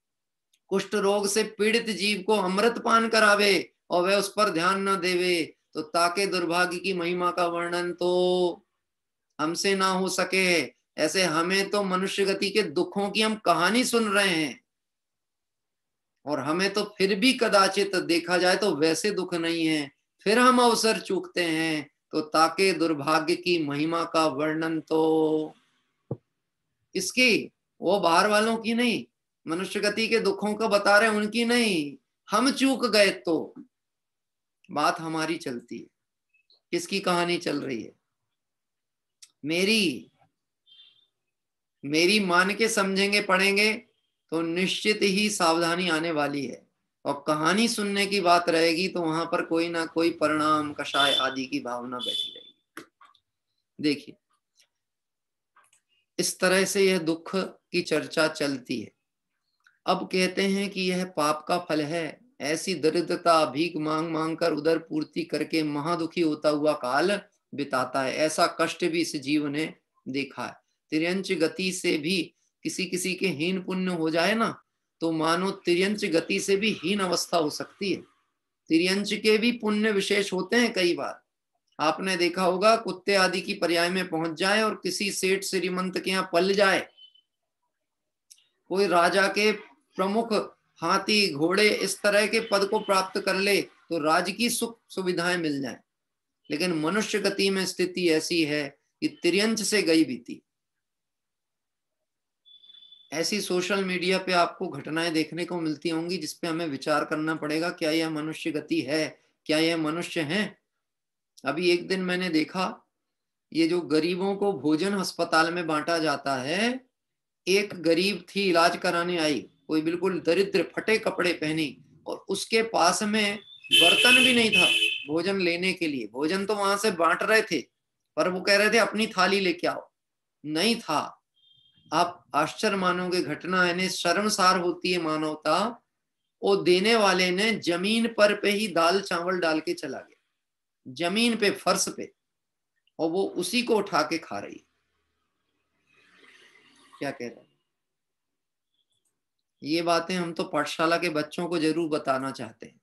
कुष्ठ रोग से पीड़ित जीव को अमृत पान करावे और वह उस पर ध्यान न देवे, तो ताके दुर्भाग्य की महिमा का वर्णन तो हमसे ना हो सके। ऐसे हमें तो मनुष्य गति के दुखों की हम कहानी सुन रहे हैं, और हमें तो फिर भी कदाचित देखा जाए तो वैसे दुख नहीं है, फिर हम अवसर चूकते हैं, तो ताके दुर्भाग्य की महिमा का वर्णन तो इसकी, वो बाहर वालों की नहीं, मनुष्य गति के दुखों को बता रहे उनकी नहीं। हम चूक गए तो बात हमारी चलती है, किसकी कहानी चल रही है? मेरी मान के समझेंगे, पढ़ेंगे तो निश्चित ही सावधानी आने वाली है, और कहानी सुनने की बात रहेगी तो वहां पर कोई ना कोई परिणाम, कषाय आदि की भावना बैठी रहेगी। देखिए, इस तरह से यह दुख की चर्चा चलती है। अब कहते हैं कि यह पाप का फल है, ऐसी दरिद्रता भीख मांग मांग कर उदर पूर्ति करके महादुखी होता हुआ काल बिताता है। ऐसा कष्ट भी इस जीव ने देखा है। तिर्यंच गति से भी किसी किसी के हीन पुण्य हो जाए ना, तो मानो तिर्यंच गति से भी हीन अवस्था हो सकती है। तिर्यंच के भी पुण्य विशेष होते हैं। कई बार आपने देखा होगा, कुत्ते आदि की पर्याय में पहुंच जाए और किसी सेठ श्रीमंत के यहाँ पल जाए, कोई राजा के प्रमुख हाथी घोड़े इस तरह के पद को प्राप्त कर ले तो राज की सुख सुविधाएं मिल जाएं। लेकिन मनुष्य गति में स्थिति ऐसी है कि तिर्यंच से गई बीती। ऐसी सोशल मीडिया पे आपको घटनाएं देखने को मिलती होंगी जिसपे हमें विचार करना पड़ेगा, क्या यह मनुष्य गति है, क्या यह मनुष्य है। अभी एक दिन मैंने देखा, ये जो गरीबों को भोजन अस्पताल में बांटा जाता है, एक गरीब थी इलाज कराने आई, कोई बिल्कुल दरिद्र फटे कपड़े पहनी, और उसके पास में बर्तन भी नहीं था भोजन लेने के लिए। भोजन तो वहां से बांट रहे थे, पर वो कह रहे थे अपनी थाली लेके आओ, नहीं था। आप आश्चर्य मानोगे, घटना यानी शर्मसार होती है मानवता। वो देने वाले ने जमीन पर पे ही दाल चावल डाल के चला गया, जमीन पे, फर्श पे, और वो उसी को उठा के खा रही है। क्या कह रहे हैं? ये बातें हम तो पाठशाला के बच्चों को जरूर बताना चाहते हैं।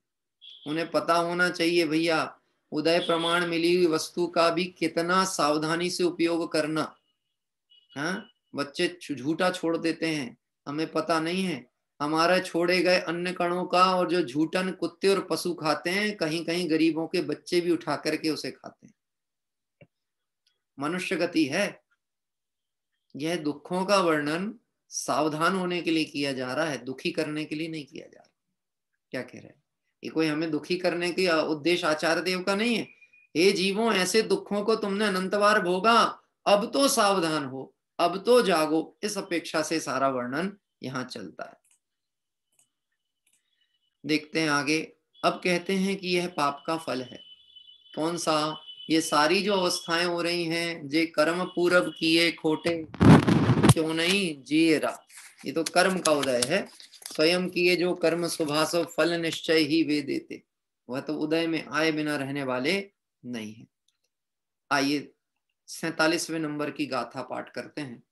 उन्हें पता होना चाहिए भैया, उदय प्रमाण मिली हुई वस्तु का भी कितना सावधानी से उपयोग करना। हाँ, बच्चे झूठा छोड़ देते हैं, हमें पता नहीं है हमारे छोड़े गए अन्न कणों का, और जो झूठन कुत्ते और पशु खाते हैं, कहीं कहीं गरीबों के बच्चे भी उठा करके उसे खाते हैं। मनुष्य गति है। यह दुखों का वर्णन सावधान होने के लिए किया जा रहा है, दुखी करने के लिए नहीं किया जा रहा। क्या कह रहे हैं? ये कोई हमें दुखी करने की उद्देश्य आचार्य देव का नहीं है। हे जीवों, ऐसे दुखों को तुमने अनंत बार भोगा, अब तो सावधान हो, अब तो जागो, इस अपेक्षा से सारा वर्णन यहाँ चलता है। देखते हैं आगे। अब कहते हैं कि यह पाप का फल है। कौन सा? ये सारी जो अवस्थाएं हो रही हैं, जे कर्म पूरब किए खोटे क्यों नहीं जिए रा, ये तो कर्म का उदय है। स्वयं किए जो कर्म शुभाशुभ फल निश्चय ही वे देते, वह तो उदय में आए बिना रहने वाले नहीं है। आइए 47वें नंबर की गाथा पाठ करते हैं।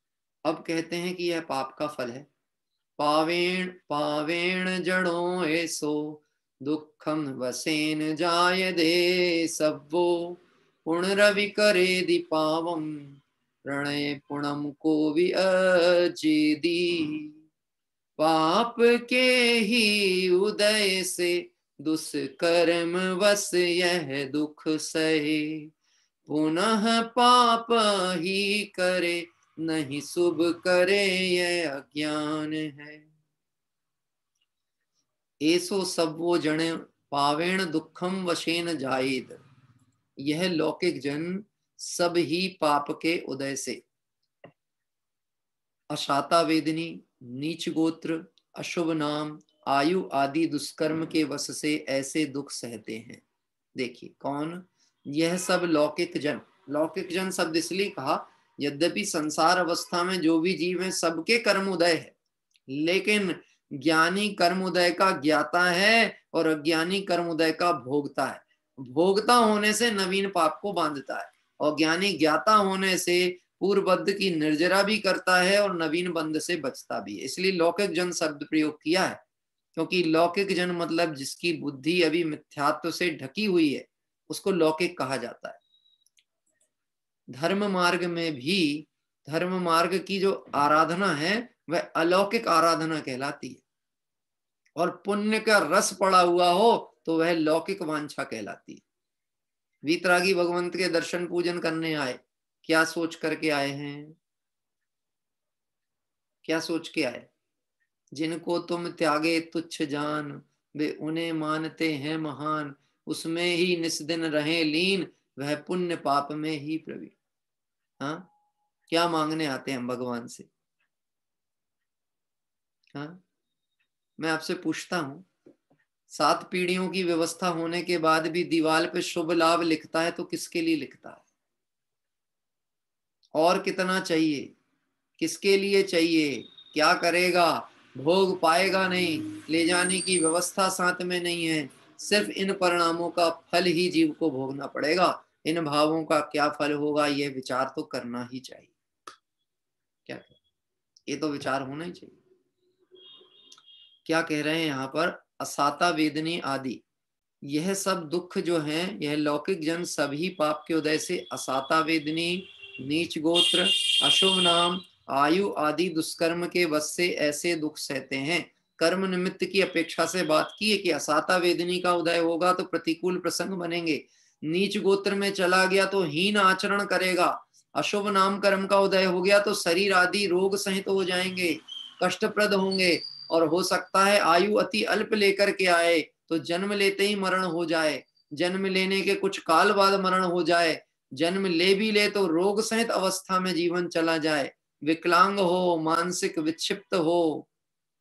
अब कहते हैं कि यह पाप का फल है। पावेण पावेण जड़ों ऐसो दुखम वसेन जाय दे सब्बो, पुनरवि करे दीपावम प्रणय पुणम को भी अजेदी। पाप के ही उदय से दुष्कर्म वश यह दुख सहे, पुनः पाप ही करे नहीं शुभ करे यह अज्ञान है। ऐसो सब वो जन पावेण दुखम वशेन जायेद, यह लौकिक जन सब ही पाप के उदय से अशाता वेदनी, नीच गोत्र, अशुभ नाम, आयु आदि दुष्कर्म के वश से ऐसे दुख सहते हैं। देखिए कौन? यह सब लौकिक जन। लौकिक जन शब्द इसलिए कहा, यद्यपि संसार अवस्था में जो भी जीव है सबके कर्म उदय है, लेकिन ज्ञानी कर्म उदय का ज्ञाता है और अज्ञानी कर्म उदय का भोगता है। भोगता होने से नवीन पाप को बांधता है, और ज्ञानी ज्ञाता होने से पूर्व बद्ध की निर्जरा भी करता है और नवीन बंध से बचता भी है। इसलिए लौकिक जन शब्द प्रयोग किया है, क्योंकि लौकिक जन मतलब जिसकी बुद्धि अभी मिथ्यात्व से ढकी हुई है, उसको लौकिक कहा जाता है। धर्म मार्ग में भी, धर्म मार्ग की जो आराधना है वह अलौकिक आराधना कहलाती है, और पुण्य का रस पड़ा हुआ हो तो वह लौकिक वांछा कहलाती है। वीतरागी भगवंत के दर्शन पूजन करने आए, क्या सोच करके आए हैं? क्या सोच के आए? जिनको तुम त्यागे तुच्छ जान, वे उन्हें मानते हैं महान, उसमें ही निस्दिन रहे लीन, वह पुण्य पाप में ही प्रवीण। हाँ, क्या मांगने आते हैं हम भगवान से? हाँ, मैं आपसे पूछता हूं, 7 पीढ़ियों की व्यवस्था होने के बाद भी दीवार पे शुभ लाभ लिखता है तो किसके लिए लिखता है? और कितना चाहिए? किसके लिए चाहिए? क्या करेगा? भोग पाएगा नहीं, ले जाने की व्यवस्था साथ में नहीं है, सिर्फ इन परिणामों का फल ही जीव को भोगना पड़ेगा। इन भावों का क्या फल होगा, यह विचार तो करना ही चाहिए। क्या कह? ये तो विचार होना ही चाहिए। क्या कह रहे हैं यहाँ पर? असाता वेदनी आदि, यह सब दुख जो हैं, यह लौकिक जन सभी पाप के उदय से असाता वेदनी, नीच गोत्र, अशुभ नाम, आयु आदि दुष्कर्म के वश से ऐसे दुख सहते हैं। कर्म निमित्त की अपेक्षा से बात की है कि असाता वेदनी का उदय होगा तो प्रतिकूल प्रसंग बनेंगे, नीच गोत्र में चला गया तो हीन आचरण करेगा, अशुभ नाम कर्म का उदय हो गया तो शरीर आदि रोग सहित हो जाएंगे, कष्टप्रद होंगे, और हो सकता है आयु अति अल्प लेकर के आए तो जन्म लेते ही मरण हो जाए, जन्म लेने के कुछ काल बाद मरण हो जाए, जन्म ले भी ले तो रोग सहित अवस्था में जीवन चला जाए, विकलांग हो, मानसिक विक्षिप्त हो,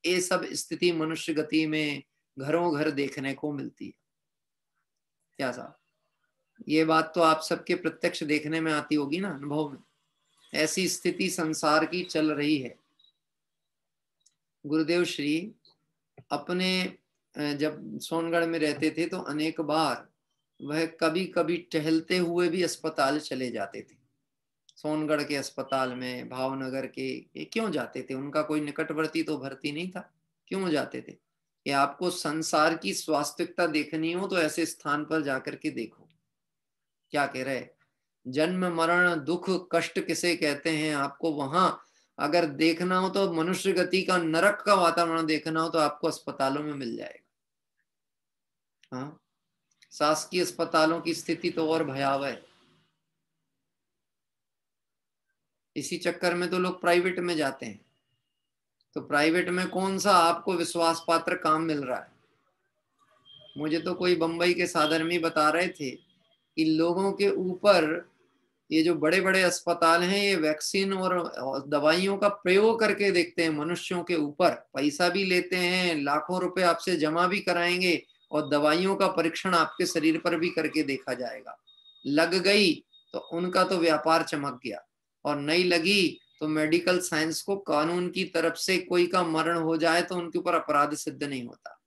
ये सब स्थिति मनुष्य गति में घरों घर देखने को मिलती है। क्या साहब, ये बात तो आप सबके प्रत्यक्ष देखने में आती होगी ना, अनुभव में। ऐसी स्थिति संसार की चल रही है। गुरुदेव श्री अपने जब सोनगढ़ में रहते थे तो अनेक बार वह कभी कभी टहलते हुए भी अस्पताल चले जाते थे। सोनगढ़ के अस्पताल में, भावनगर के, ये क्यों जाते थे? उनका कोई निकटवर्ती तो भर्ती नहीं था, क्यों जाते थे? कि आपको संसार की स्वास्थ्यता देखनी हो तो ऐसे स्थान पर जाकर के देखो। क्या कह रहे? जन्म मरण दुख कष्ट किसे कहते हैं, आपको वहां अगर देखना हो तो मनुष्य गति का नरक का वातावरण देखना हो तो आपको अस्पतालों में मिल जाएगा। हाँ, शासकीय अस्पतालों की स्थिति तो और भयावह है। इसी चक्कर में तो लोग प्राइवेट में जाते हैं। तो प्राइवेट में कौन सा आपको विश्वास पात्र काम मिल रहा है? मुझे तो कोई बंबई के साधर्मी बता रहे थे कि लोगों के ऊपर ये जो बड़े बड़े अस्पताल हैं ये वैक्सीन और दवाइयों का प्रयोग करके देखते हैं मनुष्यों के ऊपर, पैसा भी लेते हैं, लाखों रुपए आपसे जमा भी कराएंगे और दवाइयों का परीक्षण आपके शरीर पर भी करके देखा जाएगा। लग गई तो उनका तो व्यापार चमक गया, और नहीं लगी तो मेडिकल साइंस को कानून की तरफ से कोई का मरण हो जाए तो उनके ऊपर अपराध सिद्ध नहीं होता।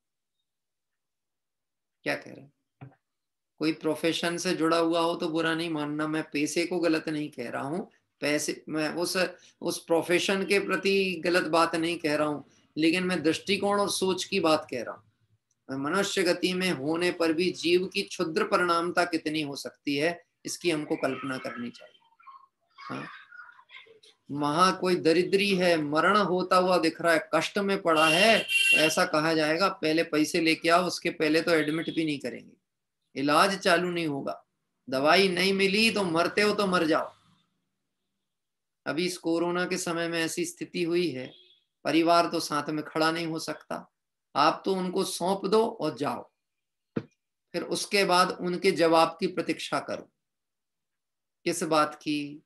क्या कह रहे हैं? कोई प्रोफेशन से जुड़ा हुआ हो तो बुरा नहीं मानना, मैं पैसे को गलत नहीं कह रहा हूँ, पैसे मैं उस प्रोफेशन के प्रति गलत बात नहीं कह रहा हूँ, लेकिन मैं दृष्टिकोण और सोच की बात कह रहा हूँ। मैं मनुष्य गति में होने पर भी जीव की क्षुद्र परिणामता कितनी हो सकती है, इसकी हमको कल्पना करनी चाहिए। हाँ, वहां कोई दरिद्री है, मरण होता हुआ दिख रहा है, कष्ट में पड़ा है, तो ऐसा कहा जाएगा पहले पैसे लेके आओ, उसके पहले तो एडमिट भी नहीं करेंगे, इलाज चालू नहीं होगा, दवाई नहीं मिली तो मरते हो तो मर जाओ। अभी इस कोरोना के समय में ऐसी स्थिति हुई है, परिवार तो साथ में खड़ा नहीं हो सकता, आप तो उनको सौंप दो और जाओ, फिर उसके बाद उनके जवाब की प्रतीक्षा करो। किस बात की?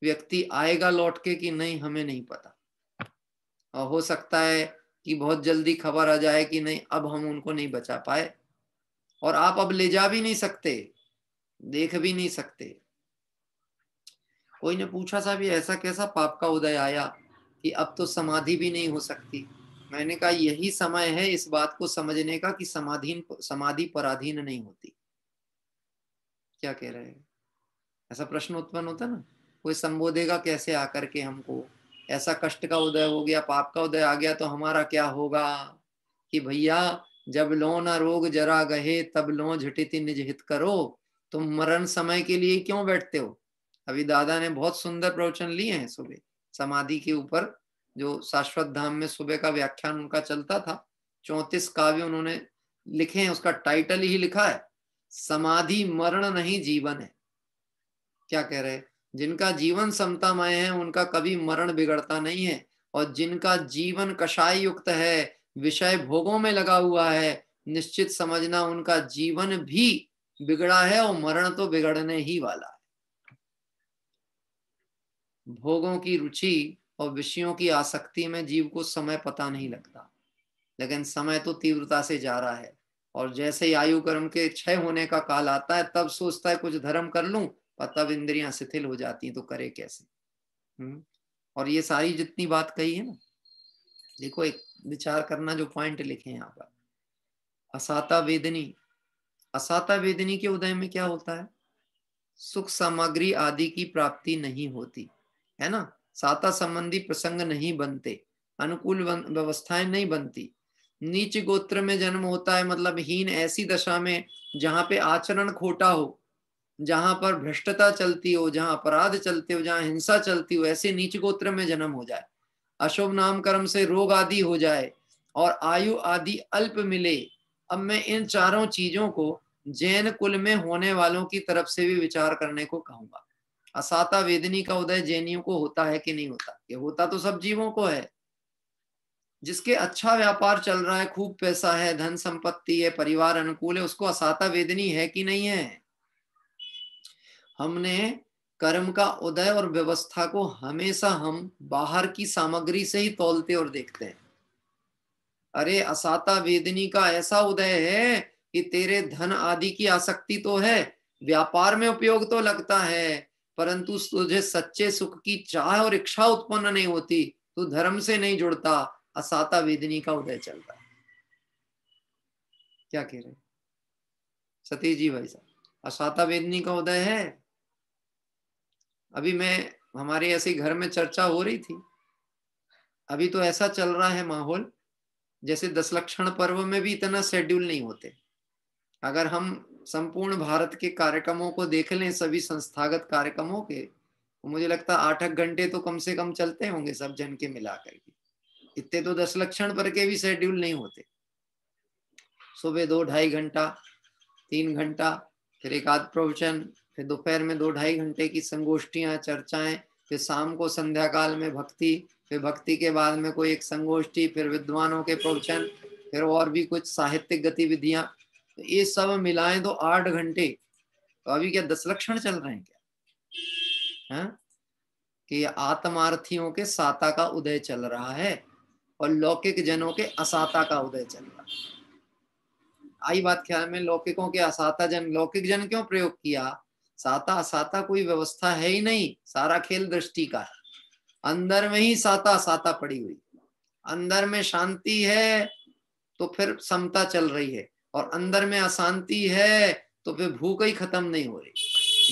व्यक्ति आएगा लौट के कि नहीं हमें नहीं पता, और हो सकता है कि बहुत जल्दी खबर आ जाए कि नहीं अब हम उनको नहीं बचा पाए, और आप अब ले जा भी नहीं सकते, देख भी नहीं सकते। कोई ने पूछा था भी ऐसा कैसा पाप का उदय आया कि अब तो समाधि भी नहीं हो सकती। मैंने कहा यही समय है इस बात को समझने का कि समाधि पराधीन नहीं होती। क्या कह रहे हैं? ऐसा प्रश्न उत्पन्न होता ना, कोई संबोधेगा कैसे आकर के हमको, ऐसा कष्ट का उदय हो गया, पाप का उदय आ गया तो हमारा क्या होगा? कि भैया जब लो न रोग जरा गहे तब लो झटिति निज हित करो, तुम मरण समय के लिए क्यों बैठते हो? अभी दादा ने बहुत सुंदर प्रवचन लिए हैं सुबह समाधि के ऊपर, जो शाश्वत धाम में सुबह का व्याख्यान उनका चलता था, 34 काव्य उन्होंने लिखे हैं, उसका टाइटल ही लिखा है समाधि मरण नहीं जीवन है। क्या कह रहे? जिनका जीवन समतामय है उनका कभी मरण बिगड़ता नहीं है, और जिनका जीवन कषाय युक्त है, विषय भोगों में लगा हुआ है, निश्चित समझना उनका जीवन भी बिगड़ा है और मरण तो बिगड़ने ही वाला है। भोगों की रुचि और विषयों की आसक्ति में जीव को समय पता नहीं लगता, लेकिन समय तो तीव्रता से जा रहा है, और जैसे ही आयु कर्म के क्षय होने का काल आता है तब सोचता है कुछ धर्म कर लूं, पर तब इंद्रियां शिथिल हो जाती हैं तो करे कैसे। और ये सारी जितनी बात कही है ना, देखो एक विचार करना जो पॉइंट लिखे यहाँ पर, असाता वेदनी, असाता वेदनी के उदय में क्या होता है? सुख सामग्री आदि की प्राप्ति नहीं होती है ना, साता संबंधी प्रसंग नहीं बनते, अनुकूल व्यवस्थाएं नहीं बनती, नीच गोत्र में जन्म होता है, मतलब हीन ऐसी दशा में जहां पे आचरण खोटा हो, जहां पर भ्रष्टता चलती हो, जहां अपराध चलते हो, जहां हिंसा चलती हो, ऐसे नीच गोत्र में जन्म हो जाए, अशुभ नाम कर्म से रोग आदि हो जाए और आयु आदि अल्प मिले। अब मैं इन चारों चीजों को जैन कुल में होने वालों की तरफ से भी विचार करने को कहूंगा। असाता वेदनी का उदय जैनियों को होता है कि नहीं होता? ये होता तो सब जीवों को है, जिसके अच्छा व्यापार चल रहा है, खूब पैसा है, धन संपत्ति है, परिवार अनुकूल है, उसको असाता वेदनी है कि नहीं है? हमने कर्म का उदय और व्यवस्था को हमेशा हम बाहर की सामग्री से ही तौलते और देखते हैं। अरे असाता वेदनी का ऐसा उदय है कि तेरे धन आदि की आसक्ति तो है, व्यापार में उपयोग तो लगता है, परंतु तुझे सच्चे सुख की चाह और इच्छा उत्पन्न नहीं होती, तू धर्म से नहीं जुड़ता। असाता वेदनी का उदय चल रहा है। क्या कह रहे सतीश जी भाई साहब? असाता वेदनी का उदय है। अभी मैं हमारे ऐसे घर में चर्चा हो रही थी, अभी तो ऐसा चल रहा है माहौल जैसे 10 लक्षण पर्व में भी इतना शेड्यूल नहीं होते। अगर हम संपूर्ण भारत के कार्यक्रमों को देख लें, सभी संस्थागत कार्यक्रमों के, तो मुझे लगता है 8 घंटे तो कम से कम चलते होंगे सब जन के मिलाकर के। इतने तो 10 लक्षण पर के भी शेड्यूल नहीं होते। सुबह 2-2.5 घंटा, 3 घंटा, फिर एक आध प्रवचन, फिर दोपहर में 2-2.5 घंटे की संगोष्ठियां, चर्चाएं, फिर शाम को संध्या काल में भक्ति, फिर भक्ति के बाद में कोई एक संगोष्ठी, फिर विद्वानों के प्रवचन, फिर और भी कुछ साहित्यिक गतिविधियां। तो ये सब मिलाएं तो 8 घंटे। तो अभी क्या 10 लक्षण चल रहे हैं क्या? हाँ, कि आत्मार्थियों के साता का उदय चल रहा है और लौकिक जनों के असाता का उदय चल रहा है। आई बात ख्याल में? लौकिकों के असाता जन, लौकिक जन क्यों प्रयोग किया? साता असाता कोई व्यवस्था है ही नहीं, सारा खेल दृष्टि का है। अंदर में ही साता असाता पड़ी हुई, अंदर में शांति है तो फिर समता चल रही है, और अंदर में अशांति है तो फिर भूख ही खत्म नहीं हो रही,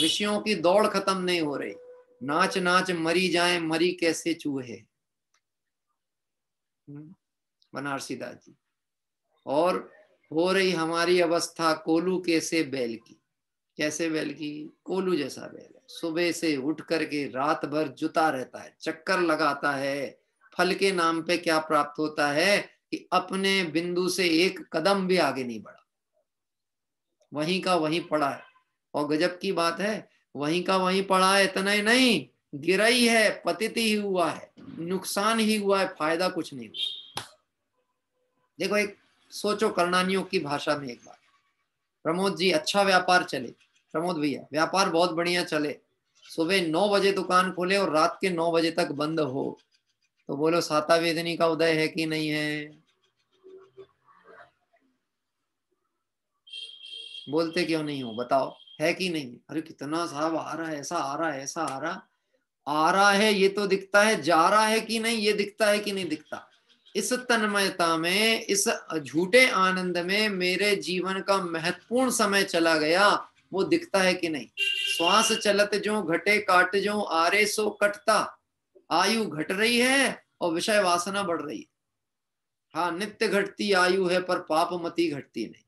विषयों की दौड़ खत्म नहीं हो रही। नाच नाच मरी जाए, मरी कैसे चूहे। बनारसी दास जी। और हो रही हमारी अवस्था कोलू कैसे बैल की। कैसे बैल की? कोलू जैसा बैल है, सुबह से उठ करके रात भर जुता रहता है, चक्कर लगाता है। फल के नाम पे क्या प्राप्त होता है कि अपने बिंदु से एक कदम भी आगे नहीं बढ़ा, वहीं का वहीं पड़ा है। और गजब की बात है, वहीं का वहीं पड़ा है, इतना ही नहीं, गिरा ही है, पतित ही हुआ है, नुकसान ही हुआ है, फायदा कुछ नहीं हुआ। देखो, एक सोचो करणानियों की भाषा में एक बात। प्रमोद जी, अच्छा व्यापार चले, प्रमोद भैया व्यापार बहुत बढ़िया चले, सुबह 9 बजे दुकान खोले और रात के 9 बजे तक बंद हो, तो बोलो साता वेदनी का उदय है कि नहीं है? बोलते क्यों नहीं हो? बताओ, है कि नहीं? अरे कितना साहब आ रहा है, ऐसा आ रहा है, ऐसा आ रहा है, ये तो दिखता है, जा रहा है कि नहीं ये दिखता है कि नहीं दिखता? इस तन्मयता में, इस झूठे आनंद में मेरे जीवन का महत्वपूर्ण समय चला गया, वो दिखता है कि नहीं? श्वास चलत जो घटे काट जो आरे सो कटता। आयु घट रही है और विषय वासना बढ़ रही है। हाँ, नित्य घटती आयु है पर पाप मति घटती नहीं।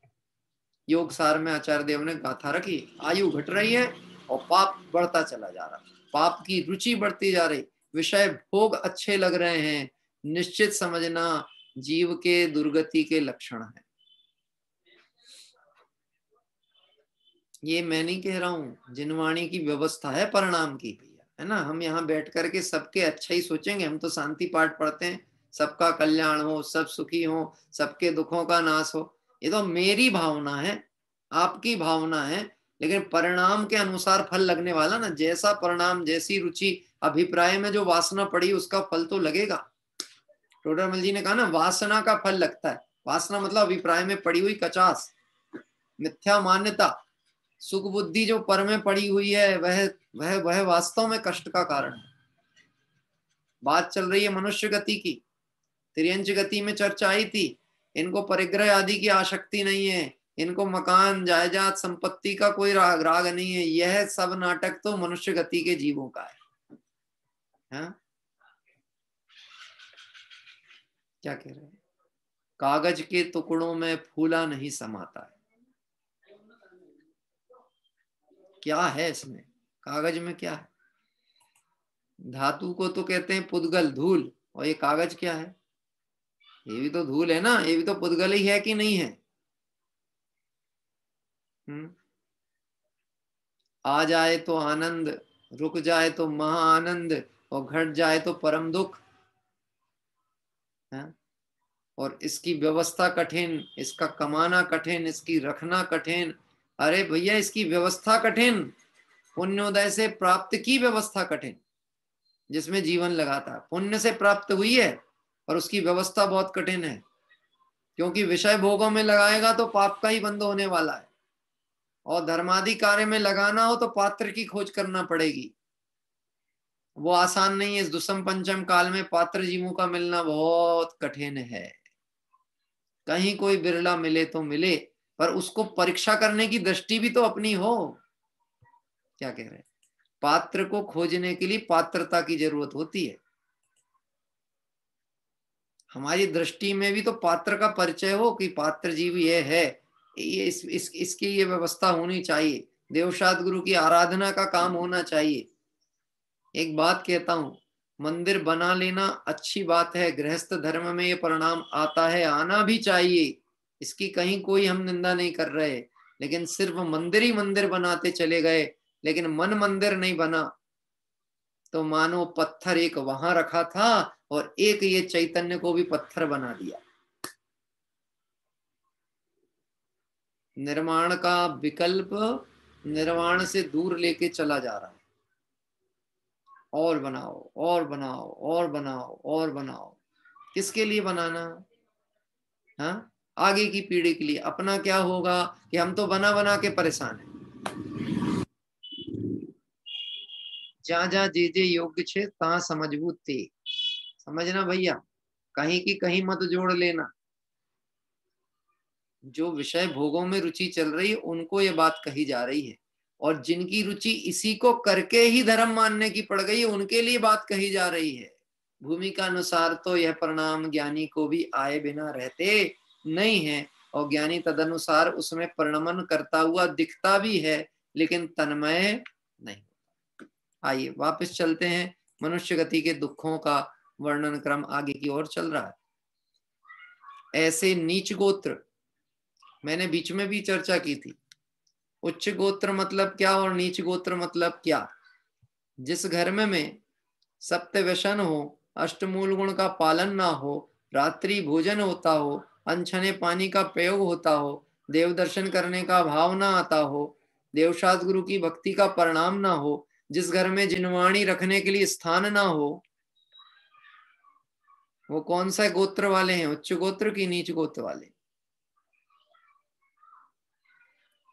योग सार में आचार्य देव ने गाथा रखी, आयु घट रही है और पाप बढ़ता चला जा रहा है, पाप की रुचि बढ़ती जा रही, विषय भोग अच्छे लग रहे हैं। निश्चित समझना जीव के दुर्गति के लक्षण है। ये मैं नहीं कह रहा हूं, जिनवाणी की व्यवस्था है परिणाम की भैया, है ना। हम यहाँ बैठ करके सबके अच्छा ही सोचेंगे, हम तो शांति पाठ पढ़ते हैं, सबका कल्याण हो, सब सुखी हो, सबके दुखों का नाश हो। ये तो मेरी भावना है, आपकी भावना है, लेकिन परिणाम के अनुसार फल लगने वाला ना। जैसा परिणाम, जैसी रुचि, अभिप्राय में जो वासना पड़ी उसका फल तो लगेगा। टोडरमल जी ने कहा ना, वासना का फल लगता है। वासना मतलब अभिप्राय में पड़ी हुई कचास, मिथ्या मान्यता, सुख बुद्धि जो पर में पड़ी हुई है, वह वास्तव में कष्ट का कारण है। बात चल रही है मनुष्य गति की, तिर्यंच गति में चर्चा आई थी। इनको परिग्रह आदि की आसक्ति नहीं है, इनको मकान जायदाद संपत्ति का कोई राग नहीं है। यह सब नाटक तो मनुष्य गति के जीवों का है। हाँ? क्या कह रहे हैं? कागज के टुकड़ों में फूला नहीं समाता है। क्या है इसमें? कागज में क्या है? धातु को तो कहते हैं पुद्गल, धूल, और ये कागज क्या है? ये भी तो धूल है ना, ये भी तो पुद्गल ही है कि नहीं है? आ जाए तो आनंद, रुक जाए तो महा आनंद, और घट जाए तो परम दुख। है? और इसकी व्यवस्था कठिन, इसका कमाना कठिन, इसकी रखना कठिन। अरे भैया इसकी व्यवस्था कठिन, पुण्योदय से प्राप्त की व्यवस्था कठिन, जिसमें जीवन लगाता है। पुण्य से प्राप्त हुई है और उसकी व्यवस्था बहुत कठिन है, क्योंकि विषय भोगों में लगाएगा तो पाप का ही बंद होने वाला है, और धर्मादि कार्य में लगाना हो तो पात्र की खोज करना पड़ेगी। वो आसान नहीं है। इस दुष्म पंचम काल में पात्र जीवों का मिलना बहुत कठिन है। कहीं कोई बिरला मिले तो मिले, पर उसको परीक्षा करने की दृष्टि भी तो अपनी हो। क्या कह रहे हैं? पात्र को खोजने के लिए पात्रता की जरूरत होती है। हमारी दृष्टि में भी तो पात्र का परिचय हो कि पात्र जीव ये है, ये इसकी ये व्यवस्था होनी चाहिए। देवशाद गुरु की आराधना का काम होना चाहिए। एक बात कहता हूं, मंदिर बना लेना अच्छी बात है, गृहस्थ धर्म में ये परिणाम आता है, आना भी चाहिए, इसकी कहीं कोई हम निंदा नहीं कर रहे। लेकिन सिर्फ मंदिर ही मंदिर बनाते चले गए, लेकिन मन मंदिर नहीं बना, तो मानो पत्थर एक वहां रखा था और एक ये चैतन्य को भी पत्थर बना दिया। निर्माण का विकल्प निर्वाण से दूर लेके चला जा रहा है। और बनाओ और बनाओ और बनाओ और बनाओ। किसके लिए बनाना? हाँ, आगे की पीढ़ी के लिए। अपना क्या होगा कि हम तो बना बना के परेशान हैं। जहाँ जहाँ जे जे योग्य छे तहाँ समझबू ते। समझना भैया, कहीं की कहीं मत जोड़ लेना। जो विषय भोगों में रुचि चल रही है उनको ये बात कही जा रही है, और जिनकी रुचि इसी को करके ही धर्म मानने की पड़ गई है उनके लिए बात कही जा रही है। भूमिका अनुसार तो यह परिणाम ज्ञानी को भी आए बिना रहते नहीं है, और ज्ञानी तदनुसार उसमें परिणमन करता हुआ दिखता भी है, लेकिन तन्मय नहीं। आइए वापस चलते हैं। मनुष्य गति के दुखों का वर्णन क्रम आगे की ओर चल रहा है। ऐसे नीच गोत्र, मैंने बीच में भी चर्चा की थी। उच्च गोत्र मतलब क्या और नीच गोत्र मतलब क्या? जिस घर में सप्त व्यसन हो, अष्टमूल गुण का पालन ना हो, रात्रि भोजन होता हो, अनछने पानी का प्रयोग होता हो, देव दर्शन करने का भाव ना आता हो, देवशास्त्र गुरु की भक्ति का परिणाम ना हो, जिस घर में जिनवाणी रखने के लिए स्थान ना हो, वो कौन सा गोत्र वाले हैं? उच्च गोत्र की नीच गोत्र वाले?